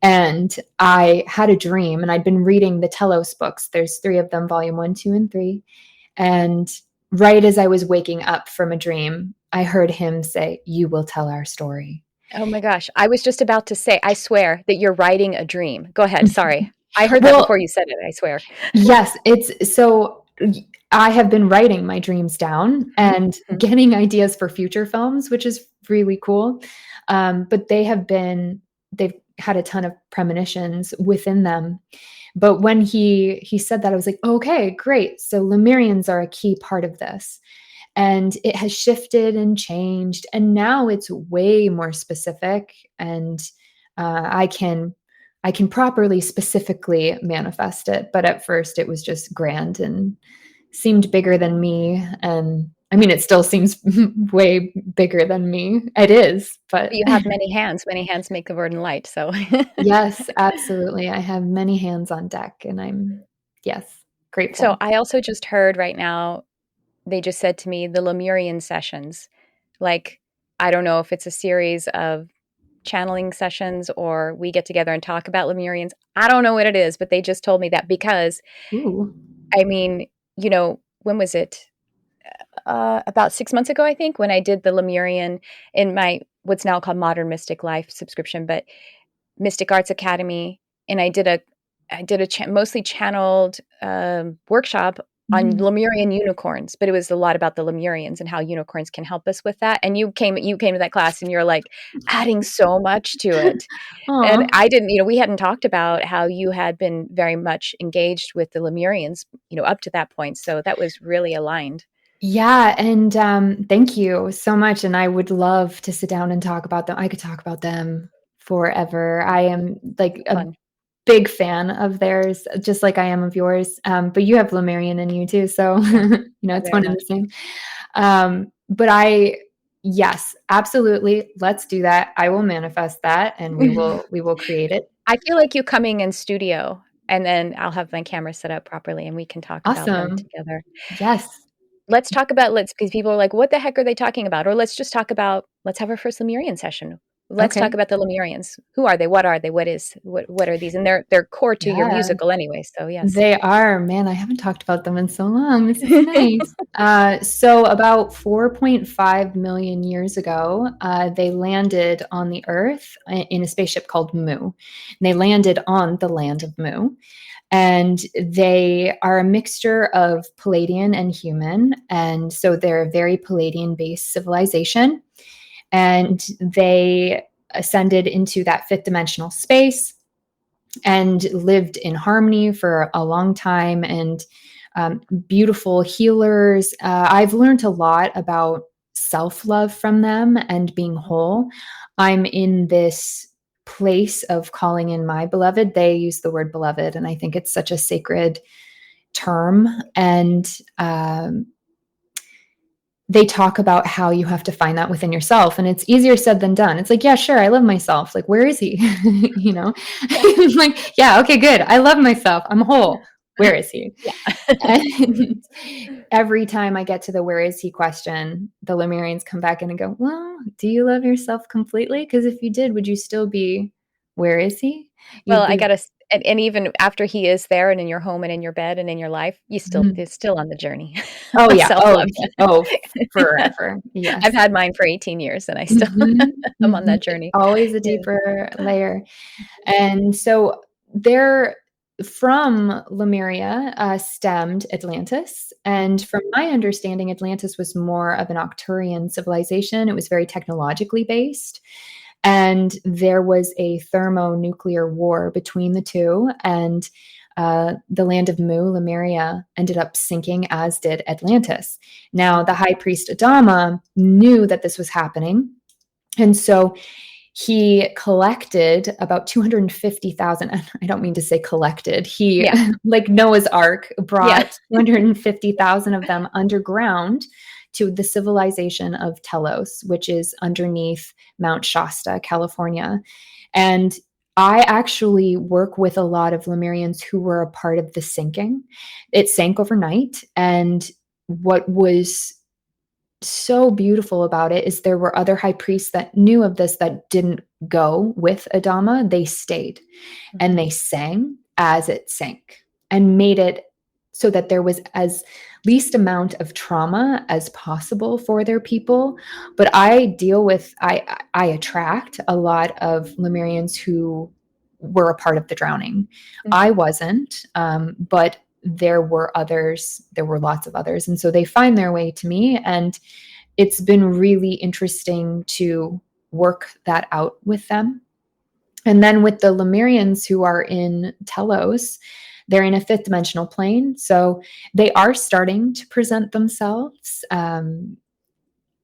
And I had a dream, and I'd been reading the Telos books. There's three of them, volume 1, 2, and 3. And right as I was waking up from a dream, I heard him say, "You will tell our story." Oh my gosh. I was just about to say, I swear that you're writing a dream. Go ahead. Sorry. I heard that Well, before you said it, I swear. yes, it's so I have been writing my dreams down Mhm, and mhm. getting ideas for future films, which is really cool. But they've had a ton of premonitions within them. But when he said that, I was like, "Okay, great. So Lemurians are a key part of this." And it has shifted and changed, and now it's way more specific, and I can properly, specifically manifest it. But at first, it was just grand and seemed bigger than me. And I mean, it still seems way bigger than me. It is, but You have many hands. Many hands make the burden light. So, yes, absolutely. I have many hands on deck, and yes, so grateful. I also just heard right now, they just said to me the Lemurian sessions. Like, I don't know if it's a series of channeling sessions or we get together and talk about Lemurians. I don't know what it is, but they just told me that because, Ooh. I mean, when was it? About 6 months ago, I think, when I did the Lemurian in my what's now called Modern Mystic Life subscription, but Mystic Arts Academy, and I did a mostly channeled workshop on Mhm. Lemurian unicorns, but it was a lot about the Lemurians and how unicorns can help us with that. And you came to that class, and you're like adding so much to it. And Aw. I didn't, we hadn't talked about how you had been very much engaged with the Lemurians, up to that point. So that was really aligned. Yeah, and, thank you so much, and I would love to sit down and talk about them. I could talk about them forever. I am, like, a Fun. big fan of theirs, just like I am of yours, but you have Lemurian in you too, so, Yeah, it's very one and much. the same. But yes, absolutely, let's do that. I will manifest that, and we will create it. I feel like you coming in studio, and then I'll have my camera set up properly and we can talk about them Awesome. together. Yes. Let's talk about let's because people are like, "What the heck are they talking about?" Or let's have our first Lemurian session. Let's talk Okay. about the Lemurians. Who are they? What are they? What are these? And they're core to your Yeah. musical anyway, so yes. They are. Man, I haven't talked about them in so long. This is nice. So about 4.5 million years ago, they landed on the Earth in a spaceship called Mu. And they landed on the land of Mu. And they are a mixture of Palladian and human. And so they're a very Palladian-based civilization. And they ascended into that fifth dimensional space. and lived in harmony for a long time, and beautiful healers. I've learned a lot about self-love from them and being whole. I'm in this place of calling in my beloved. They use the word beloved, and I think it's such a sacred term. And they talk about how you have to find that within yourself, and it's easier said than done. It's like, yeah, sure, I love myself. Like, where is he? You know, like, yeah, okay, good. I love myself. I'm whole. Where is he? Yeah. And every time I get to the where is he question, the Lemurians come back in and go, well, do you love yourself completely? Because if you did, would you still be, where is he? Well, You'd I be, gotta, and even after he is there and in your home and in your bed and in your life, you're still on the journey oh of yeah, oh, self-love. oh, forever. I've Yes. had mine for 18 years and I still Mhm, am on mhm. that journey. Always a Yeah. deeper layer. And so they're from Lemuria, stemmed Atlantis. And from my understanding, Atlantis was more of an Arcturian civilization. It was very technologically based. And there was a thermonuclear war between the two. And the land of Mu, Lemuria, ended up sinking, as did Atlantis. Now, the high priest Adama knew that this was happening. And so he collected about 250,000. I don't mean to say collected. He, Yeah. like Noah's Ark, Yeah. brought 250,000 of them underground to the civilization of Telos, which is underneath Mount Shasta, California. And I actually work with a lot of Lemurians who were a part of the sinking. It sank overnight. And what was so beautiful about it is there were other high priests that knew of this that didn't go with Adama. They stayed and Mhm. they sang as it sank and made it so that there was as least amount of trauma as possible for their people. But I attract a lot of Lemurians who were a part of the drowning. I Mhm. wasn't, but there were others, there were lots of others. And so they find their way to me. And it's been really interesting to work that out with them. And then with the Lemurians who are in Telos, they're in a fifth dimensional plane. So they are starting to present themselves.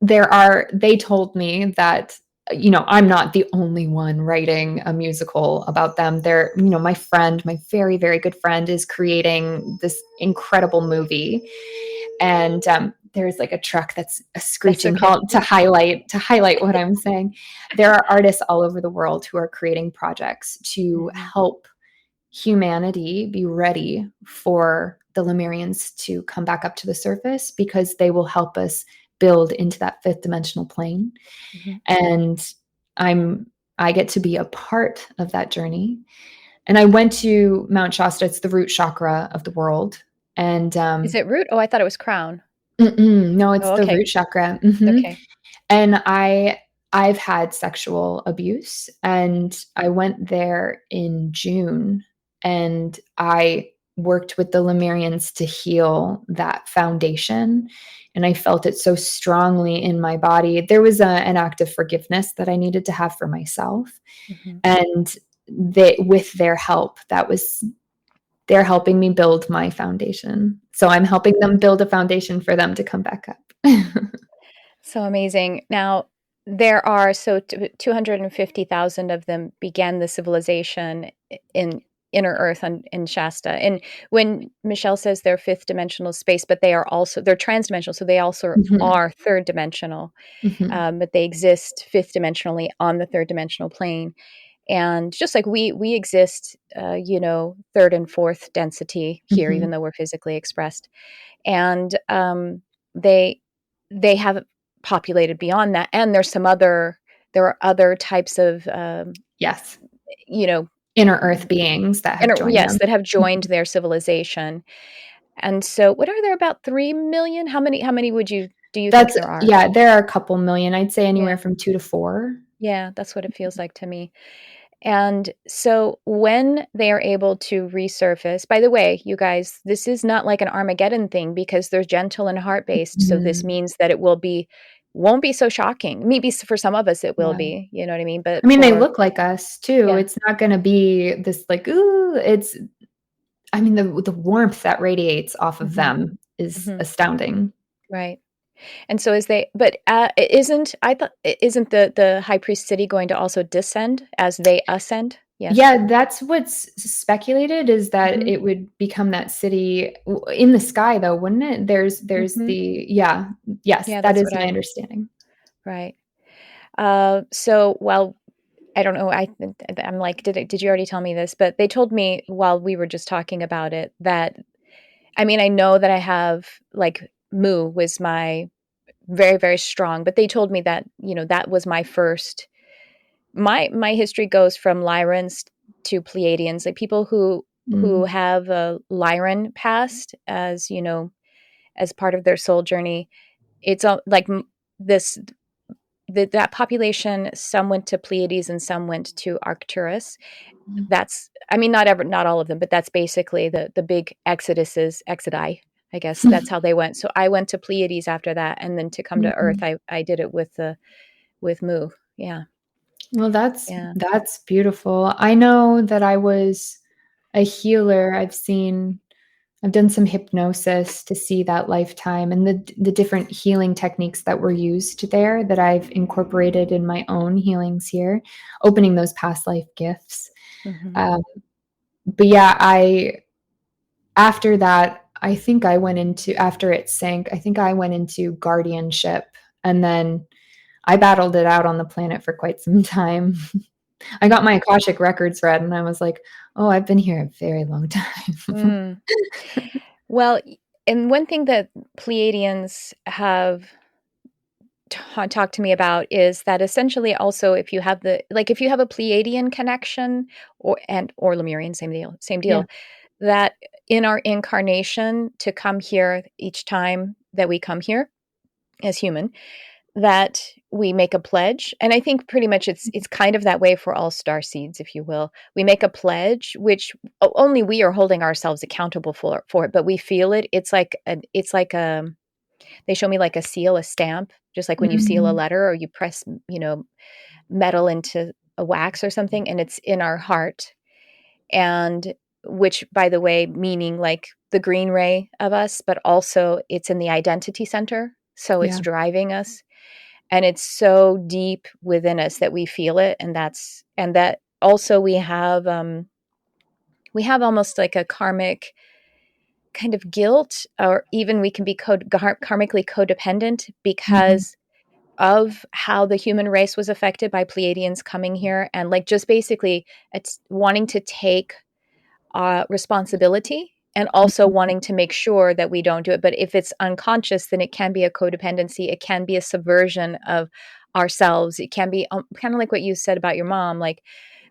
They told me that, I'm not the only one writing a musical about them. My friend, my very, very good friend, is creating this incredible movie. And there's like a truck that's a That's screeching okay. halt to highlight what I'm saying. There are artists all over the world who are creating projects to Mhm. help humanity be ready for the Lemurians to come back up to the surface, because they will help us build into that fifth dimensional plane. Mhm. And I get to be a part of that journey. And I went to Mount Shasta. It's the root chakra of the world. And Is it root? Oh, I thought it was crown. no, it's Oh, the okay. root chakra. Mhm. Okay. And I've had sexual abuse, and I went there in June, and I worked with the Lemurians to heal that foundation, and I felt it so strongly in my body. There was an act of forgiveness that I needed to have for myself, Mhm. and with their help, they're helping me build my foundation. So I'm helping them build a foundation for them to come back up. So amazing. Now, there are 250,000 of them began the civilization in inner earth in Shasta. And when Michelle says they're fifth dimensional space, but they're transdimensional, so they also Mhm, are third dimensional, mhm, but they exist fifth dimensionally on the third dimensional plane. And just like we exist, third and fourth density here, even mhm. though we're physically expressed. And they they have populated beyond that, and there are other types of Yes. you know Inner earth beings that have joined yes, them. that have Mhm. joined their civilization. And so what are there, about 3 million? How many do you think That's there are? Yeah, there are a couple million. I'd say anywhere Yeah, from 2 to 4. yeah, that's what it feels like to me. And so when they are able to resurface, by the way, you guys, this is not like an Armageddon thing, because they're gentle and heart based. So this Mhm. means that it will be won't be so shocking. Maybe for some of us it will Yeah. be, you know what I mean? I But mean, they for, look like us too. yeah. It's not going to be this like, ooh, I mean, the warmth that radiates off of Hmm. them is Hmm. astounding. Right. And so as they, but I thought, isn't the high priest city going to also descend as they ascend? Yes. Yeah, that's what's speculated is that Hmm. it would become that city in the sky though, wouldn't it? There's Hmm. yeah, yes, Yeah, that that's is what my I, understanding. right. So, well, I don't know. I'm like, did you already tell me this? But they told me while we were just talking about it that, I mean, I know that I have, like, Mu was my very, very strong, but they told me that, that was my first, my history goes from Lyrans to Pleiadians, like people who Mm, have a Lyran past, as as part of their soul journey. It's all like this that population. Some went to Pleiades and some went to Arcturus. That's, I mean, not all of them, but that's basically the big exodi, I guess. That's how they went. So I went to Pleiades after that, and then to come to Earth, mhm. I did it with Mu. Yeah. Well, Yeah. that's beautiful. I know that I was a healer. I've done some hypnosis to see that lifetime and the different healing techniques that were used there that I've incorporated in my own healings here, opening those past life gifts. Hmm. Um, but yeah, I after that, I think I went into after it sank, I think I went into guardianship and then I battled it out on the planet for quite some time. I got my Akashic records read and I was like, "Oh, I've been here a very long time." Mm. Well, and one thing that Pleiadians have talked to me about is that essentially also, if you have if you have a Pleiadian connection, or Lemurian, same Yeah. deal, that in our incarnation to come here each time that we come here as human, that we make a pledge. And I think pretty much it's kind of that way for all star seeds, if you will. We make a pledge, which only we are holding ourselves accountable for it, but we feel it. It's like they show me like a seal, a stamp, just like when you seal a Mhm. letter or you press, metal into a wax or something, and it's in our heart. And which, by the way, meaning like the green ray of us, but also it's in the identity center. So it's Yeah. driving us, and it's so deep within us that we feel it. And that also we have almost like a karmic kind of guilt, or even we can be karmically codependent Mhm. because of how the human race was affected by Pleiadians coming here, and like just basically it's wanting to take responsibility, and also Mhm. wanting to make sure that we don't do it. But if it's unconscious, then it can be a codependency. It can be a subversion of ourselves. It can be kind of like what you said about your mom, like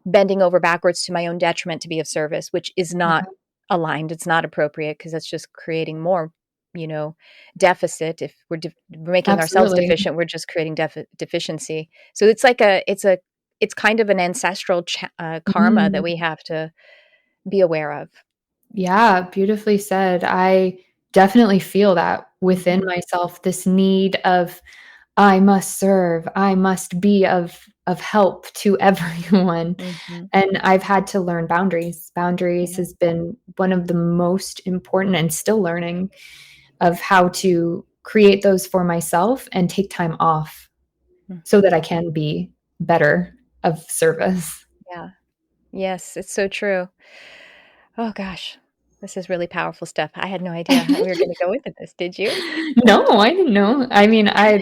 bending over backwards to my own detriment to be of service, which is not Yeah, aligned. It's not appropriate because that's just creating more, you know, deficit. If we're making ourselves absolutely. deficient, we're just creating deficiency. So it's like it's kind of an ancestral karma that Mm. we have to be aware of. Yeah, beautifully said. I definitely feel that within Mhm, myself, this need of I must serve, I must be of help to everyone. mhm, And I've had to learn boundaries. Boundaries yeah, has been one of the most important and still learning of how to create those for myself and take time off so that mhm, I can be better of service. yeah. Yes, it's so true. Oh gosh, this is really powerful stuff. I had no idea how we were gonna go into this, did you? No, I didn't know. I mean, I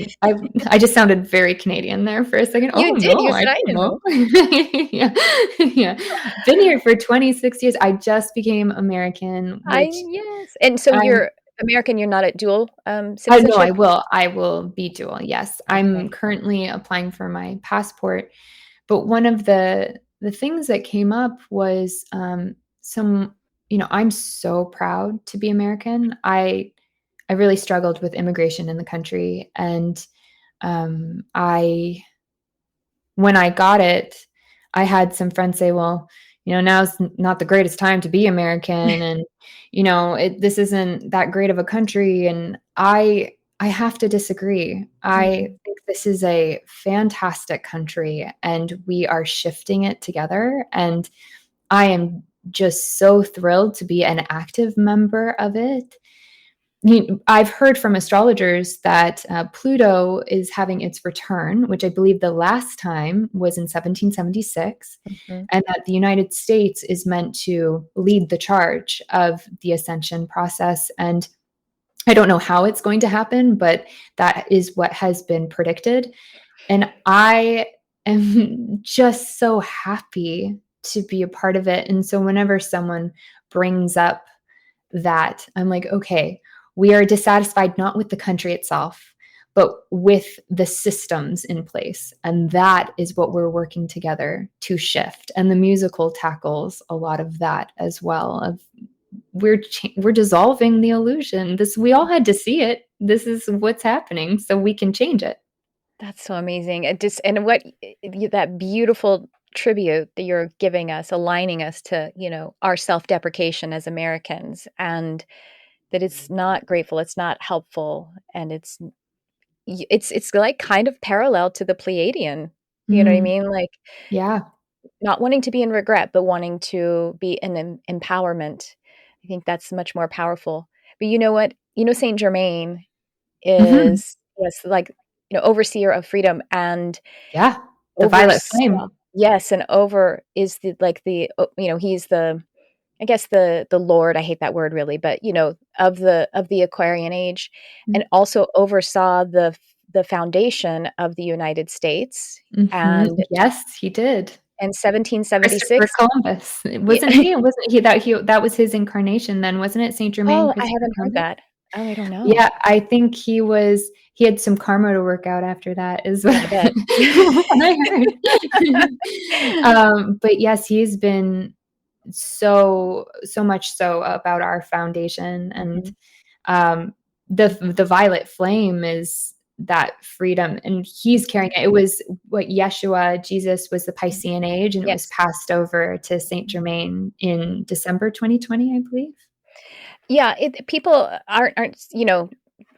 just sounded very Canadian there for a second. Oh, You did, no, you I said, "I didn't didn't know. know." Yeah, yeah. Been here for 26 years. I just became American, which Yes, and so I'm you're American, you're not at dual, I know citizenship? I will be dual, yes. I'm Okay. currently applying for my passport, but one of the things that came up was, some I'm so proud to be American. I really struggled with immigration in the country, and, I when I got it, I had some friends say, "Well, now's not the greatest time to be American, and, this isn't that great of a country." And I have to disagree. I Mhm. think this is a fantastic country and we are shifting it together. And I am just so thrilled to be an active member of it. I've heard from astrologers that Pluto is having its return, which I believe the last time was in 1776, Mhm. and that the United States is meant to lead the charge of the ascension process. And I don't know how it's going to happen, but that is what has been predicted. And I am just so happy to be a part of it. And so whenever someone brings up that, I'm like, okay, we are dissatisfied not with the country itself, but with the systems in place. And that is what we're working together to shift. And the musical tackles a lot of that as well. Of we're dissolving the illusion. This, we all had to see it. This is what's happening, so we can change it. That's so amazing. And what that beautiful tribute that you're giving us, aligning us to, our self-deprecation as Americans, and that it's not grateful, it's not helpful, and it's like kind of parallel to the Pleiadian. You know what I Mm, mean? Like yeah. not wanting to be in regret, but wanting to be in empowerment. I think that's much more powerful. But you know what? Saint Germain Mhm. is, yes, like, overseer of freedom, and Yeah. The violet oversaw, flame. yes, and over is the, like, he's the, I guess, the Lord, I hate that word really, but, of the Aquarian age, and also oversaw the foundation of the United States, Mhm. and Yes, he did. Christopher 1776. Columbus. Yeah. Wasn't he? Wasn't he that was his incarnation then, wasn't it? Saint Germain, Oh, I Christopher haven't heard Columbus? that. Oh, I don't know. Yeah, I think he had some karma to work out after that is what Yeah, I bet. what I heard. But yes, he's been so much so about our foundation. And Mhm. um, the violet flame is that freedom, and he's Mhm. carrying it. It was what Yeshua, Jesus, was the Piscean age, and it was Yes. passed over to Saint Germain in December 2020, I believe. Yeah, people aren't,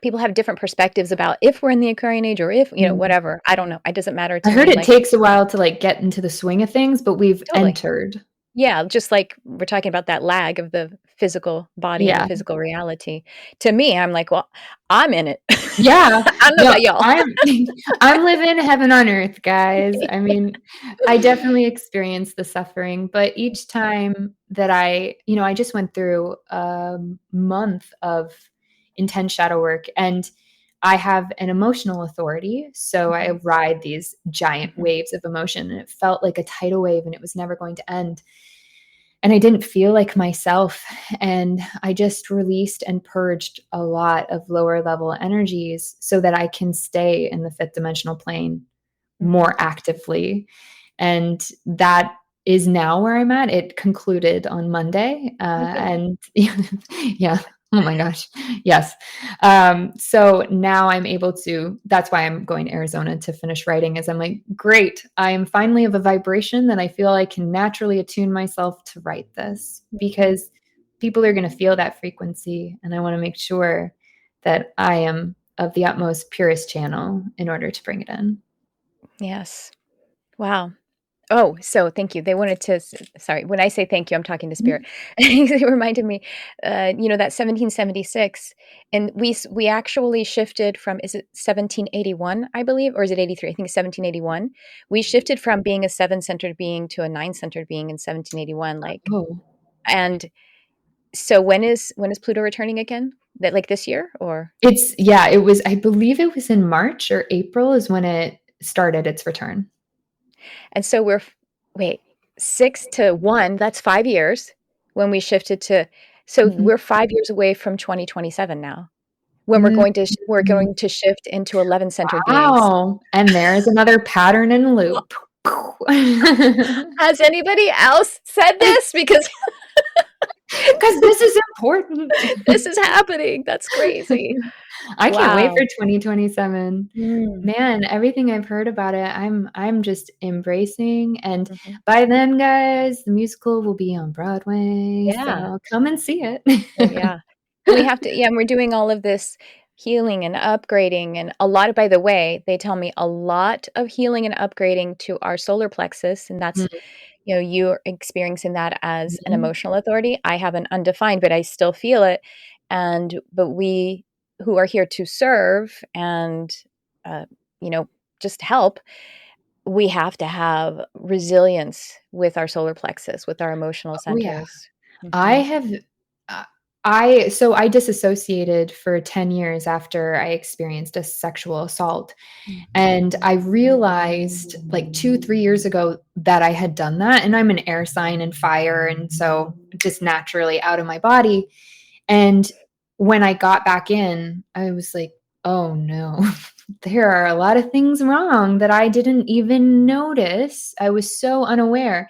people have different perspectives about if we're in the Aquarian age, or if, Mm. whatever. I don't know. It doesn't matter I to heard me. it Like, takes a while to like get into the swing of things, but we've totally. entered. Yeah, just like we're talking about that lag of the physical body and the Yeah. physical reality. To me, I'm like, well, I'm in it. Yeah. I don't know No, about y'all. I'm living heaven on earth, guys. I mean, I definitely experienced the suffering, but each time that I just went through a month of intense shadow work, and I have an emotional authority. So I Mhm, ride these giant mhm, waves of emotion, and it felt like a tidal wave and it was never going to end. And I didn't feel like myself. And I just released and purged a lot of lower level energies so that I can stay in the fifth dimensional plane mhm. more actively. And that is now where I'm at. It concluded on Monday. Oh, good. And yeah, oh my gosh. Yes. So now I'm able to, that's why I'm going to Arizona to finish writing, is I'm like, great. I am finally of a vibration that I feel I can naturally attune myself to write this, Mhm. because people are going to feel that frequency. And I want to make sure that I am of the utmost purest channel in order to bring it in. Yes. Wow. Oh, so thank you. They wanted to, sorry, when I say thank you, I'm talking to spirit. It reminded me, that 1776, and we actually shifted from, is it 1781, I believe, or is it 83? I think it's 1781. We shifted from being a seven-centered being to a nine-centered being in 1781. Like, Oh, and so when is Pluto returning again? That, like, this year, or? yeah, it was, I believe it was in March or April is when it started its return. And so wait, 6 to 1, that's 5 years when we shifted to, so Mhm. we're 5 years away from 2027 now, when Mhm. we're going to shift into 11 centered beings. Wow. And there's another pattern and loop. Has anybody else said this? Because Because this is important. this is happening. That's crazy. I can't wait Wow. for 2027. Mm, Man, everything I've heard about it, I'm just embracing. And mhm. by then, guys, the musical will be on Broadway, Yeah. so come and see it. Oh, yeah. And we have to, yeah, and we're doing all of this. healing and upgrading, and a lot of, by the way, they tell me a lot of healing and upgrading to our solar plexus, and that's, you're experiencing that as an Mhm. emotional authority. I have an undefined, but I still feel it. But we who are here to serve and, uh, you know, just help, we have to have resilience with our solar plexus, with our emotional Oh, yeah. centers. I Hmm. have, I disassociated for 10 years after I experienced a sexual assault. And I realized like 2, 3 years ago that I had done that. And I'm an air sign and fire. And so just naturally out of my body. And when I got back in, I was like, oh no, there are a lot of things wrong that I didn't even notice. I was so unaware.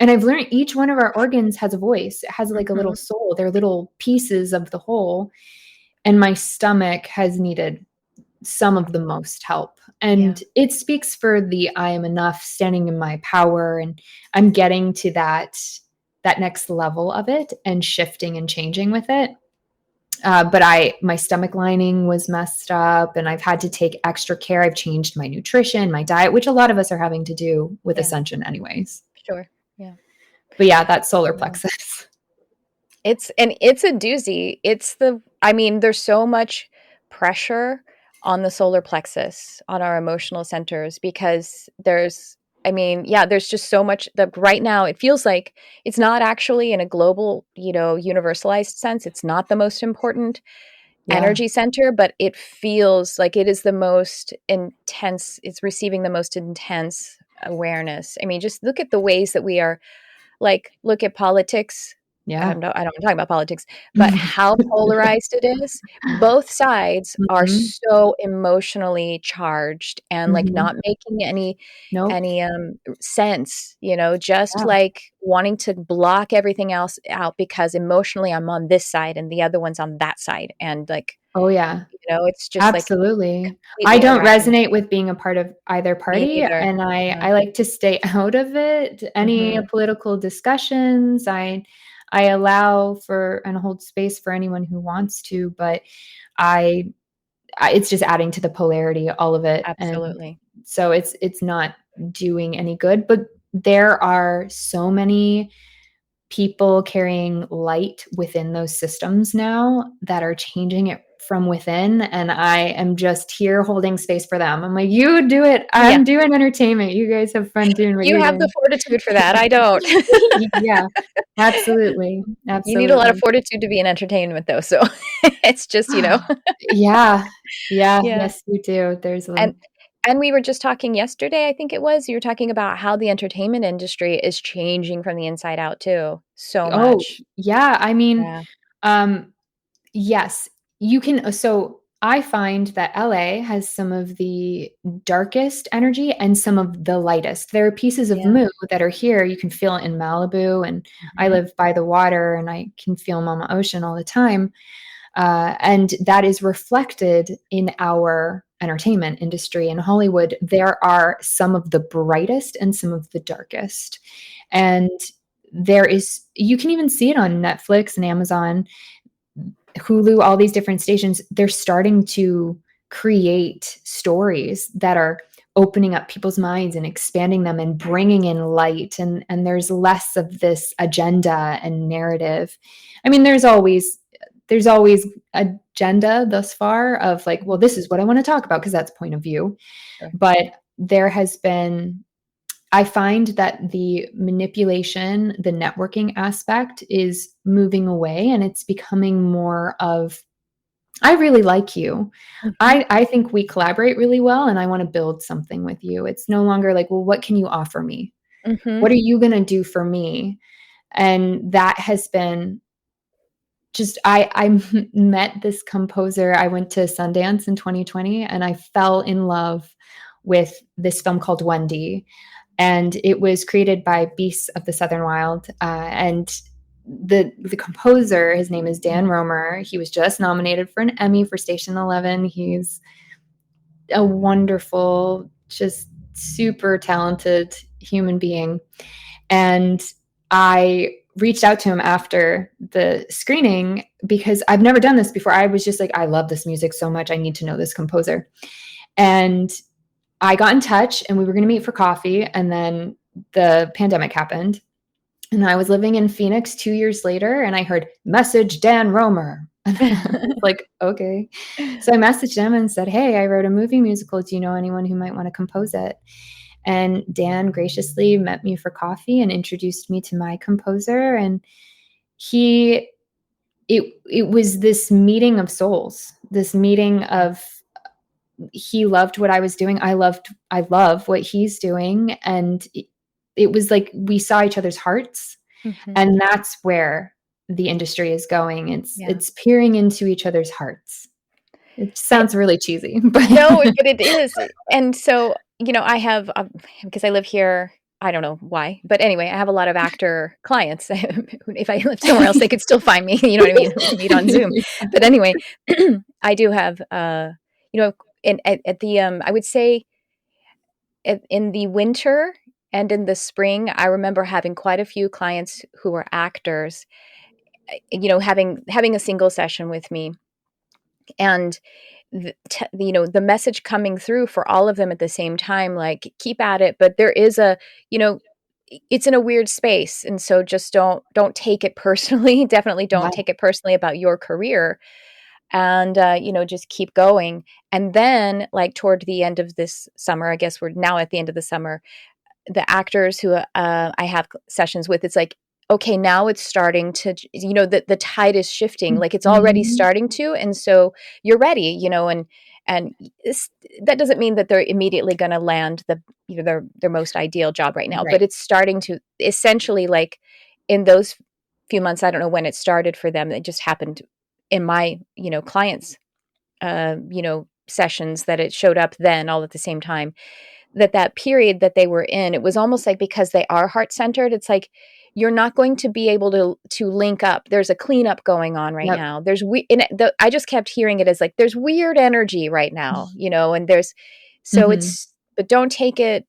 And I've learned each one of our organs has a voice. It has like a little Hmm. soul. They're little pieces of the whole. And my stomach has needed some of the most help. Yeah. And it speaks for the I am enough, standing in my power. And I'm getting to that next level of it and shifting and changing with it. But my stomach lining was messed up and I've had to take extra care. I've changed my nutrition, my diet, which a lot of us are having to do with Yeah. Ascension anyways. Sure. Yeah. But yeah, that solar Yeah. plexus. It's a doozy. I mean, there's so much pressure on the solar plexus, on our emotional centers, because there's just so much that right now it feels like it's not actually in a global, universalized sense. It's not the most important Yeah. energy center, but it feels like it is the most intense. It's receiving the most intense awareness. I mean, just look at the ways that we are, like, look at politics. Yeah. I don't talk about politics, but how polarized it is. Both sides are Mhm. so emotionally charged and, like, Mhm. not making Nope. any sense, just Yeah. like wanting to block everything else out because emotionally I'm on this side and the other one's on that side. And, like, Oh, yeah. it's just like Absolutely. I completely don't irrational. resonate with being a part of either Me party, neither. and I Yeah. like to stay out of it. Any Hmm. political discussions, I allow for and hold space for anyone who wants to, but I it's just adding to the polarity, all of it, and Absolutely. so it's not doing any good, but there are so many people carrying light within those systems now that are changing it from within, and I am just here holding space for them. I'm like, "You do it. Yeah. I'm doing entertainment. You guys have fun doing what You you're have the doing." fortitude for that. I don't. Yeah, absolutely, You need a lot of absolutely. fortitude to be in entertainment, though, so it's just, Yeah, yeah, Yeah, yes, you do. There's a and and we were just talking yesterday, I think it was, you were talking about how the entertainment industry is changing from the inside out too, so oh, much. yeah, I mean, Yeah. um, yes, you can so I find that LA has some of the darkest energy and some of the lightest. There are pieces of Yeah. mood that are here. You can feel it in Malibu, and I Mhm. live by the water, and I can feel Mama Ocean all the time. And that is reflected in our entertainment industry in Hollywood. There are some of the brightest and some of the darkest. And you can even see it on Netflix and Amazon, Hulu, all these different stations. They're starting to create stories that are opening up people's minds and expanding them and bringing in light, and there's less of this agenda and narrative. I mean, there's always agenda thus far of like, well, Mhm. this is what I want to talk about because that's point of view. Sure. But there has been, I find that the manipulation, the networking aspect is moving away and it's becoming more of, I really like you. Mhm. I think we collaborate really well and I want to build something with you. It's no longer like, well, what can you offer me? Mhm. What are you going to do for me? And that has been just I met this composer. I went to Sundance in 2020 and I fell in love with this film called Wendy, and it was created by Beasts of the Southern Wild. And the composer, his name is Dan Romer. He was just nominated for an Emmy for Station 11. He's a wonderful, just super talented human being. And I reached out to him after the screening because I've never done this before. I was just like, I love this music so much. I need to know this composer. And I got in touch and we were going to meet for coffee. And then the pandemic happened. And I was living in Phoenix 2 years later and I heard, message Dan Romer. And I was like, okay. So I messaged him and said, hey, I wrote a movie musical. Do you know anyone who might want to compose it? And Dan graciously met me for coffee and introduced me to my composer. And it was this meeting of souls, this meeting of, he loved what I was doing. I love what he's doing. And it was like we saw each other's hearts. Mm-hmm. And that's where the industry is going. It's peering into each other's hearts. It sounds really cheesy, but no, but it is. And so, I have, because I live here, I don't know why, but anyway, I have a lot of actor clients. If I lived somewhere else, they could still find me, you know what I mean? Meet on Zoom. But anyway, I do have, at the, I would say in the winter and in the spring, I remember having quite a few clients who were actors, having a single session with me. And the message coming through for all of them at the same time, like, keep at it, but there is it's in a weird space. And so just don't take it personally. Definitely don't take it personally about your career, and, just keep going. And then, like, toward the end of this summer, I guess we're now at the end of the summer, the actors who I have sessions with, it's like, okay, now it's starting to, the tide is shifting, like it's already starting to. And so you're ready, and that doesn't mean that they're immediately going to land their most ideal job right now, but it's starting to essentially, like, in those few months, I don't know when it started for them. It just happened in my, clients, sessions, that it showed up then all at the same time, that period that they were in, it was almost like, because they are heart-centered, it's like, you're not going to be able to link up. There's a cleanup going on right now. I just kept hearing it as like, there's weird energy right now, and there's, so it's, but don't take it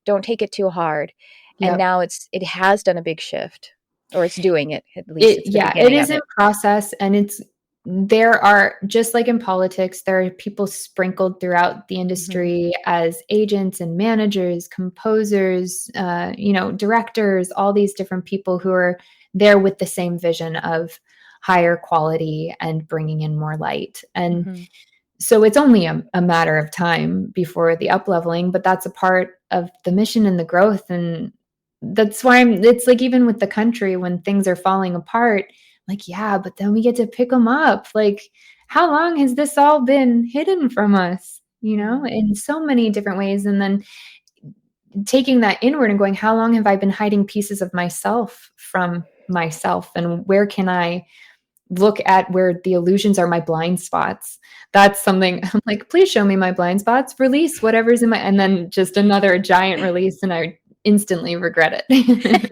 too hard. And now it has done a big shift, or it's doing it, at least. It is in process, and there are, just like in politics, there are people sprinkled throughout the industry as agents and managers, composers, directors, all these different people who are there with the same vision of higher quality and bringing in more light. And so it's only a matter of time before the up-leveling, but that's a part of the mission and the growth. And that's why it's like, even with the country, when things are falling apart, like, yeah, but then we get to pick them up. Like, how long has this all been hidden from us, in so many different ways? And then taking that inward and going, how long have I been hiding pieces of myself from myself? And where can I look at where the illusions are, my blind spots? That's something I'm like, please show me my blind spots, release whatever's in and then just another giant release. And I instantly regret it.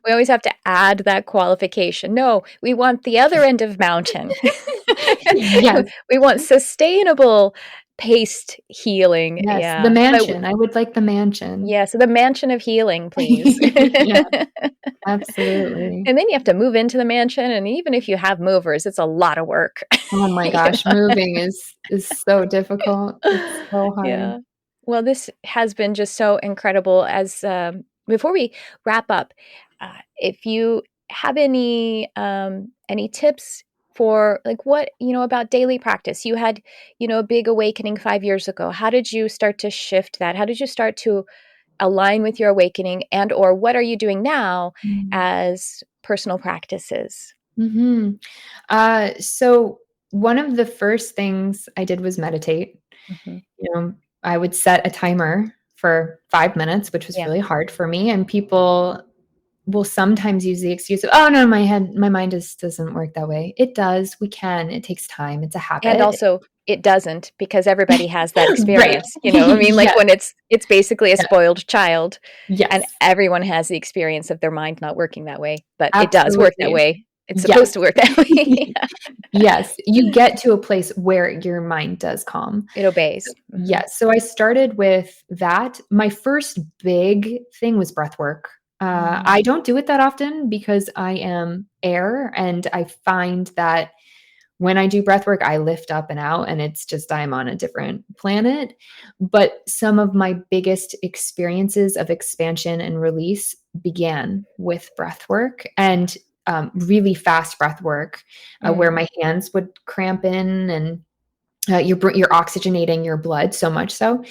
We always have to add that qualification. No, we want the other end of mountain. Yes. We want sustainable paced healing. Yes, yeah. The mansion. I would like the mansion. Yeah, so the mansion of healing, please. Absolutely. And then you have to move into the mansion, and even if you have movers, it's a lot of work. Oh my gosh, moving is so difficult. It's so hard. Yeah. Well, this has been just so incredible. As before we wrap up, if you have any tips for, like, what, about daily practice? You had, a big awakening 5 years ago. How did you start to shift that? How did you start to align with your awakening, and or what are you doing now as personal practices? So one of the first things I did was meditate. I would set a timer for 5 minutes, which was really hard for me. And people will sometimes use the excuse of, oh no, my mind just doesn't work that way. It does. It takes time. It's a habit. And also it doesn't, because everybody has that experience. Like when it's basically a spoiled child. Yes. And everyone has the experience of their mind not working that way, but it does work that way. It's supposed to work that way. Yes. You get to a place where your mind does calm. It obeys. Yes. So I started with that. My first big thing was breath work. I don't do it that often because I am air, and I find that when I do breath work, I lift up and out, and it's just I'm on a different planet. But some of my biggest experiences of expansion and release began with breath work, and really fast breath work, where my hands would cramp in, and you're oxygenating your blood so much so.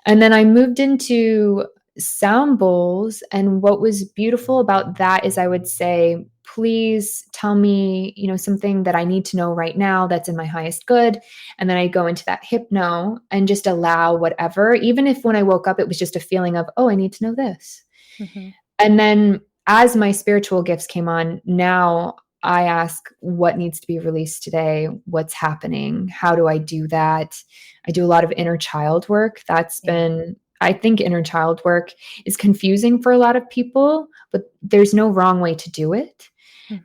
And then I moved into sound bowls. And what was beautiful about that is I would say, please tell me, something that I need to know right now that's in my highest good. And then I go into that hypno and just allow whatever, even if when I woke up, it was just a feeling of, oh, I need to know this. And then as my spiritual gifts came on, now I ask what needs to be released today, what's happening, how do I do that? I do a lot of inner child work. I think inner child work is confusing for a lot of people, but there's no wrong way to do it.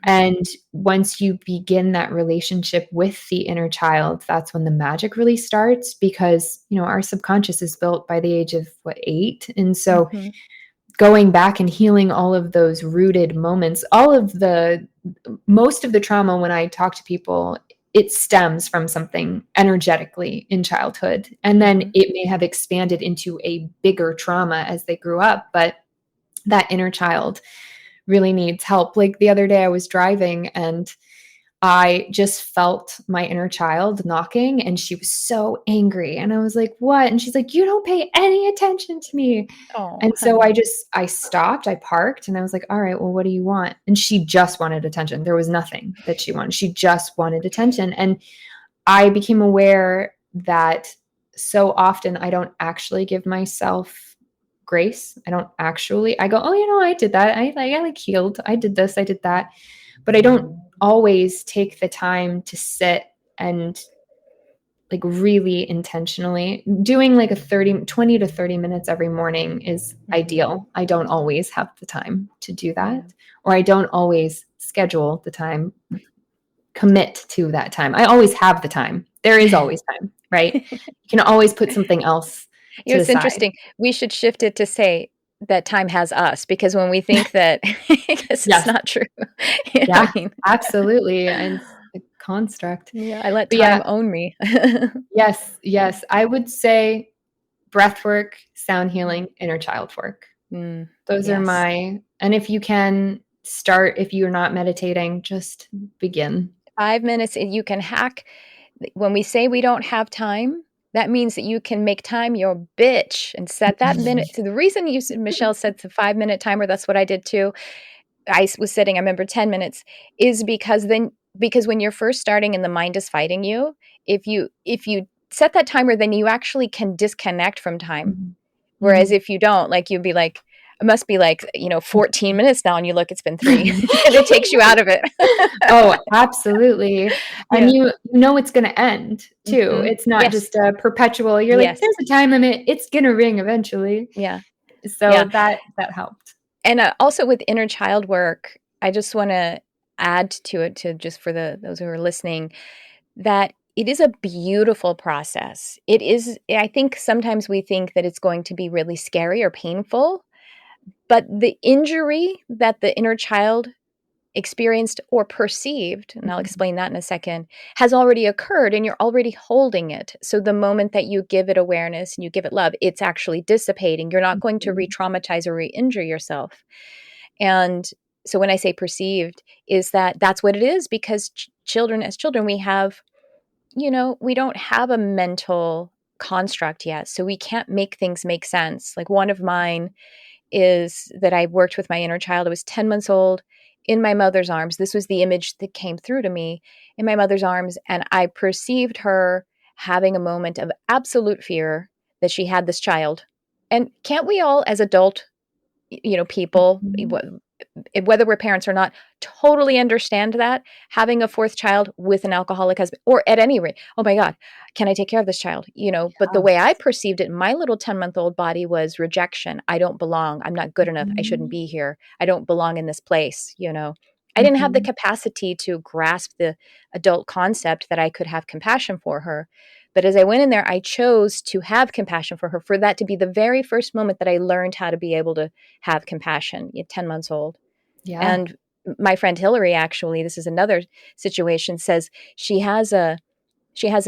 And once you begin that relationship with the inner child, that's when the magic really starts, because, our subconscious is built by the age of 8. And so going back and healing all of those rooted moments, most of the trauma, when I talk to people, it stems from something energetically in childhood. And then it may have expanded into a bigger trauma as they grew up. But that inner child really needs help. Like the other day I was driving and I just felt my inner child knocking, and she was so angry. And I was like, what? And she's like, you don't pay any attention to me. And so I stopped, I parked, and I was like, all right, well, what do you want? And she just wanted attention. There was nothing that she wanted. She just wanted attention. And I became aware that so often I don't actually give myself grace. I go, oh, I did that. I healed. I did this, I did that. But I don't always take the time to sit and really intentionally doing like 20 to 30 minutes every morning is ideal. I don't always have the time to do that, or I don't always schedule the time, commit to that time. I always have the time. There is always time, right? You can always put something else to the It's side. interesting. We should shift it to say that time has us, because when we think that, it's not true. Absolutely. And the construct. Yeah, I let time own me. Yes. I would say breath work, sound healing, inner child work. Those are and if you can start, if you're not meditating, just begin. 5 minutes, and you can hack. When we say we don't have time, that means that you can make time your bitch and set that minute. So the reason Michelle said the 5-minute timer, that's what I did too. I was setting, I remember 10 minutes, is because when you're first starting and the mind is fighting you, if you set that timer, then you actually can disconnect from time. Whereas if you don't, you'd be like, it must be 14 minutes now, and you look, it's been 3, and it takes you out of it. Oh, absolutely. And you know it's going to end too. It's not just a perpetual, you're like, there's a time limit, it's going to ring eventually. So that helped. And also with inner child work, I just want to add to it, just for those who are listening, that it is a beautiful process. It is, I think sometimes we think that it's going to be really scary or painful, but the injury that the inner child experienced or perceived, and I'll explain that in a second, has already occurred, and you're already holding it. So the moment that you give it awareness and you give it love, it's actually dissipating. You're not going to re-traumatize or re-injure yourself. And so when I say perceived, is that's what it is, because as children, we have, we don't have a mental construct yet. So we can't make things make sense. Like one of mine is that I worked with my inner child. I was 10 months old in my mother's arms. This was the image that came through to me, in my mother's arms. And I perceived her having a moment of absolute fear that she had this child. And can't we all, as adult, people, whether we're parents or not, totally understand that having a fourth child with an alcoholic husband, or at any rate, oh my God, can I take care of this child? But the way I perceived it in my little 10-month-old body was rejection. I don't belong. I'm not good enough. I shouldn't be here. I don't belong in this place. I didn't have the capacity to grasp the adult concept that I could have compassion for her. But as I went in there, I chose to have compassion for her, for that to be the very first moment that I learned how to be able to have compassion at 10 months old. Yeah. And my friend Hillary, actually, this is another situation, says she has a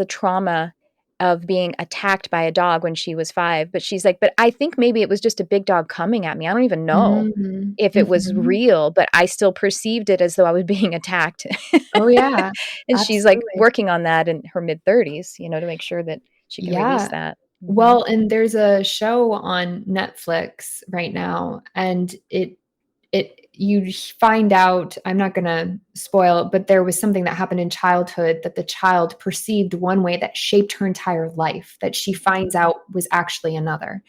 trauma of being attacked by a dog when she was 5. But she's like, but I think maybe it was just a big dog coming at me. I don't even know Mm-hmm. if it was Mm-hmm. real, but I still perceived it as though I was being attacked. Oh yeah, And she's like absolutely. working on that in her mid-30s, to make sure that she can release Yeah. that. Hmm. Well, and there's a show on Netflix right now, and you find out, I'm not going to spoil it, but there was something that happened in childhood that the child perceived one way that shaped her entire life, that she finds out was actually another.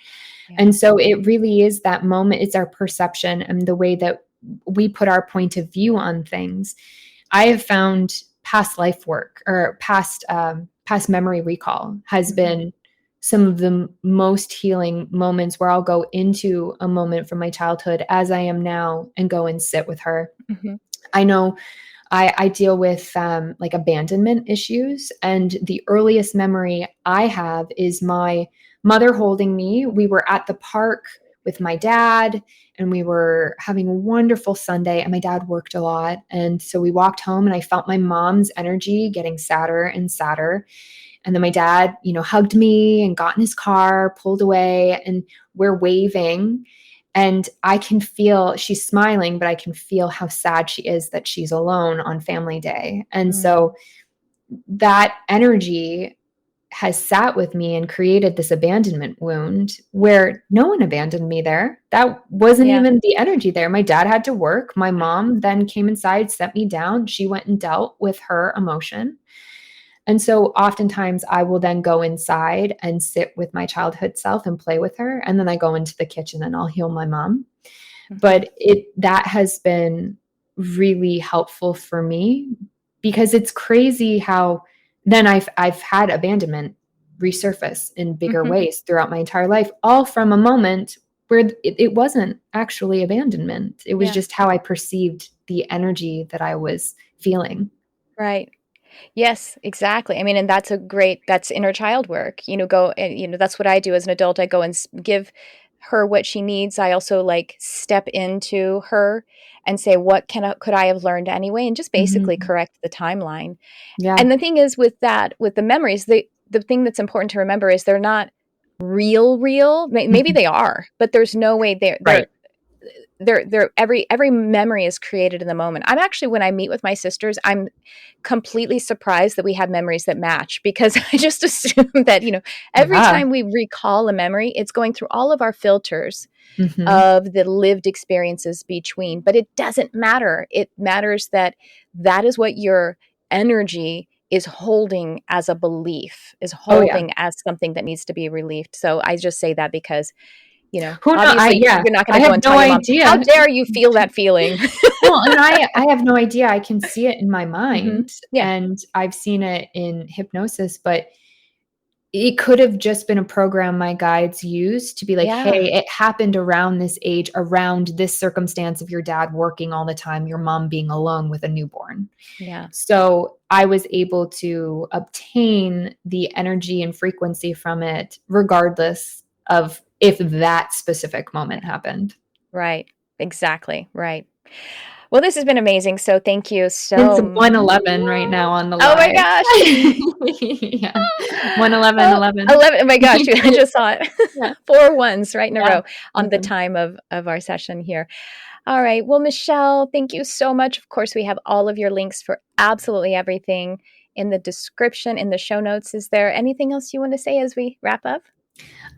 Yeah. And so it really is that moment. It's our perception and the way that we put our point of view on things. I have found past life work or past memory recall has been some of the most healing moments, where I'll go into a moment from my childhood as I am now and go and sit with her. Mm-hmm. I know I deal with like abandonment issues, and the earliest memory I have is my mother holding me. We were at the park with my dad, and we were having a wonderful Sunday, and my dad worked a lot. And so we walked home, and I felt my mom's energy getting sadder and sadder. And then my dad, hugged me and got in his car, pulled away, and we're waving. And I can feel she's smiling, but I can feel how sad she is that she's alone on family day. And so that energy has sat with me and created this abandonment wound where no one abandoned me there. That wasn't Yeah. even the energy there. My dad had to work. My mom then came inside, set me down. She went and dealt with her emotion. And so oftentimes I will then go inside and sit with my childhood self and play with her. And then I go into the kitchen and I'll heal my mom. Mm-hmm. But that has been really helpful for me, because it's crazy how then I've had abandonment resurface in bigger Mm-hmm. ways throughout my entire life, all from a moment where it wasn't actually abandonment. It was Yeah. just how I perceived the energy that I was feeling. Right. Yes, exactly. I mean, and that's inner child work. Go and that's what I do as an adult. I go and give her what she needs. I also like step into her and say, what could I have learned anyway? And just basically Mhm. correct the timeline. Yeah. And the thing is with the memories, the thing that's important to remember is they're not real. Maybe Mhm. they are, but there's no way Right. they're every memory is created in the moment. I'm actually, when I meet with my sisters, I'm completely surprised that we have memories that match, because I just assume that, every Yeah. time we recall a memory, it's going through all of our filters Mhm. of the lived experiences between. But it doesn't matter. It matters that that is what your energy is holding as a belief, is Oh, yeah. holding as something that needs to be relieved. So I just say that because, Who know obviously yeah, you're not going I to go have and tell no your mom, how idea. dare you feel that feeling? Well, and I have no idea. I can see it in my Hmm. mind, Yeah. and I've seen it in hypnosis, but it could have just been a program my guides used to be like, Yeah. "Hey, it happened around this age, around this circumstance of your dad working all the time, your mom being alone with a newborn." Yeah. So, I was able to obtain the energy and frequency from it regardless of if that specific moment happened. Right. Exactly. Right. Well, this has been amazing. So thank you It's so much. 111 right now on the Oh my live. gosh. Yeah. 111, Oh, 11. 11. Oh my gosh. I just saw it. Yeah, 4 ones right in a yeah. row on the Awesome. time of our session here. All right. Well, Michelle, thank you so much. Of course, we have all of your links for absolutely everything in the description, in the show notes. Is there anything else you want to say as we wrap up?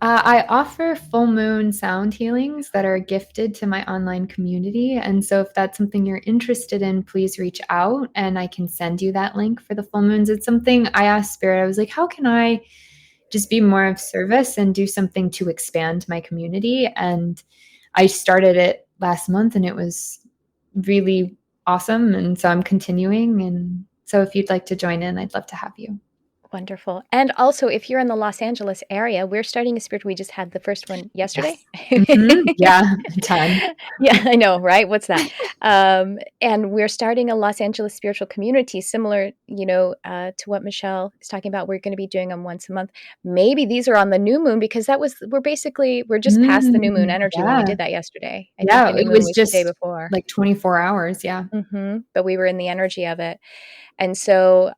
I offer full moon sound healings that are gifted to my online community. And so if that's something you're interested in, please reach out and I can send you that link for the full moons. It's something I asked Spirit. I was like, how can I just be more of service and do something to expand my community? And I started it last month and it was really awesome. And so I'm continuing. And so if you'd like to join in, I'd love to have you. Wonderful. And also, if you're in the Los Angeles area, we're starting a spiritual. We just had the first one yesterday. Yes. Yeah, a ton. Yeah, I know, right? What's that? And we're starting a Los Angeles spiritual community, similar, to what Michelle is talking about. We're going to be doing them once a month. Maybe these are on the new moon because we're just past the new moon energy when we Yeah. did that yesterday. I think Yeah, the new it moon was was the day just before. like 24 hours. Yeah. But we were in the energy of it. And so,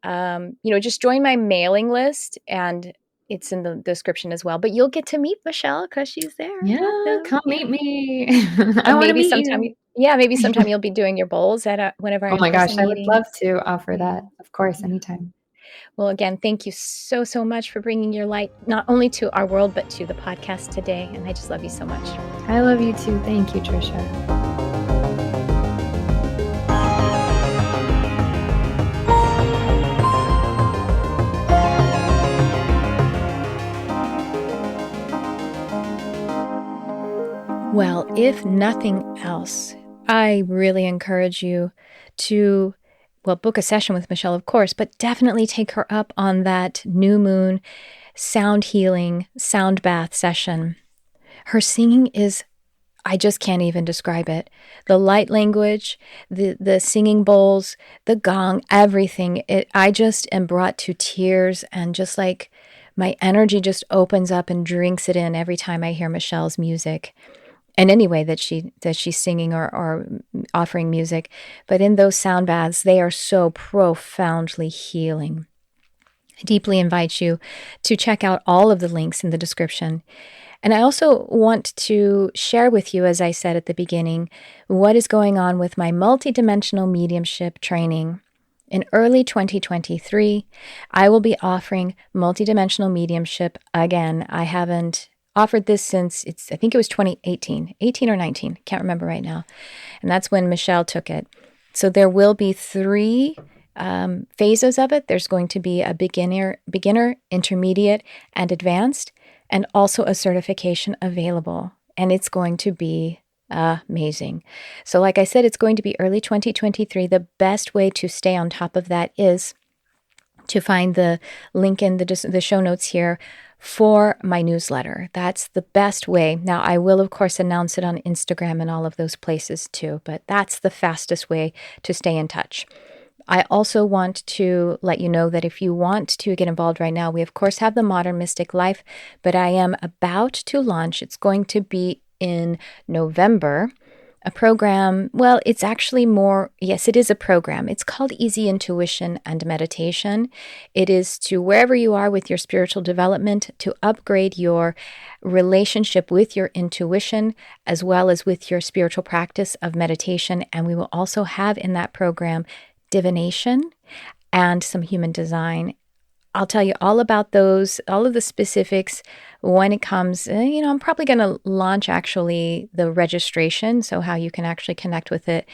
just join my mailing list, and it's in the description as well. But you'll get to meet Michelle because she's there. Yeah, Welcome. come Yeah. meet me. I And want to maybe meet sometime, you. maybe sometime you'll be doing your bowls at one of our Oh my gosh, in-person I would love meetings. to offer Yeah. that. Of course, Yeah. anytime. Well, again, thank you so, so much for bringing your light, not only to our world, but to the podcast today. And I just love you so much. I love you too. Thank you, Tricia. Well, if nothing else, I really encourage you to, book a session with Michelle, of course, but definitely take her up on that new moon sound healing, sound bath session. Her singing is, I just can't even describe it. The light language, the singing bowls, the gong, everything. I just am brought to tears, and just like my energy just opens up and drinks it in every time I hear Michelle's music. And any way that she's singing or offering music. But in those sound baths, they are so profoundly healing. I deeply invite you to check out all of the links in the description. And I also want to share with you, as I said at the beginning, what is going on with my multidimensional mediumship training. In early 2023, I will be offering multidimensional mediumship again. I haven't offered this since I think it was 2018, 18 or 19, can't remember right now. And that's when Michelle took it. So there will be 3 phases of it. There's going to be a beginner, intermediate, and advanced, and also a certification available. And it's going to be amazing. So like I said, it's going to be early 2023. The best way to stay on top of that is to find the link in the show notes here for my newsletter. That's the best way. Now, I will, of course, announce it on Instagram and all of those places too, but that's the fastest way to stay in touch. I also want to let you know that if you want to get involved right now, we, of course, have the Modern Mystic Life, but I am about to launch. It's going to be in November. A program, well, it's actually more, yes, it is a program. It's called Easy Intuition and Meditation. It is to wherever you are with your spiritual development, to upgrade your relationship with your intuition, as well as with your spiritual practice of meditation. And we will also have in that program divination and some human design. I'll tell you all about those, all of the specifics when it comes. I'm probably going to launch actually the registration, so how you can actually connect with it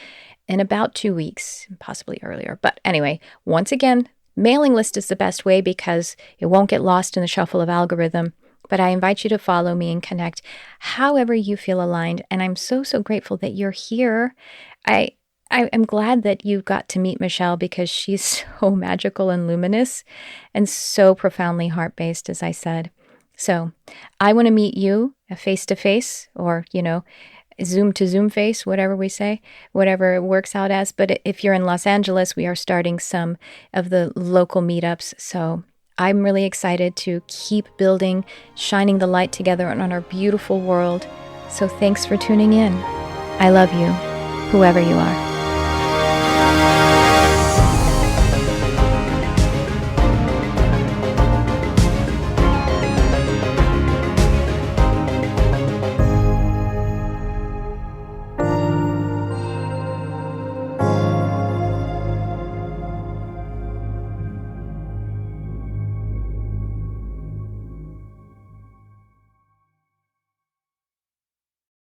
in about 2 weeks, possibly earlier. But anyway, once again, mailing list is the best way because it won't get lost in the shuffle of algorithm. But I invite you to follow me and connect however you feel aligned. And I'm so, so grateful that you're here. I'm glad that you got to meet Michelle because she's so magical and luminous and so profoundly heart-based, as I said. So I want to meet you face-to-face or, Zoom to Zoom face, whatever we say, whatever it works out as. But if you're in Los Angeles, we are starting some of the local meetups. So I'm really excited to keep building, shining the light together on our beautiful world. So thanks for tuning in. I love you, whoever you are.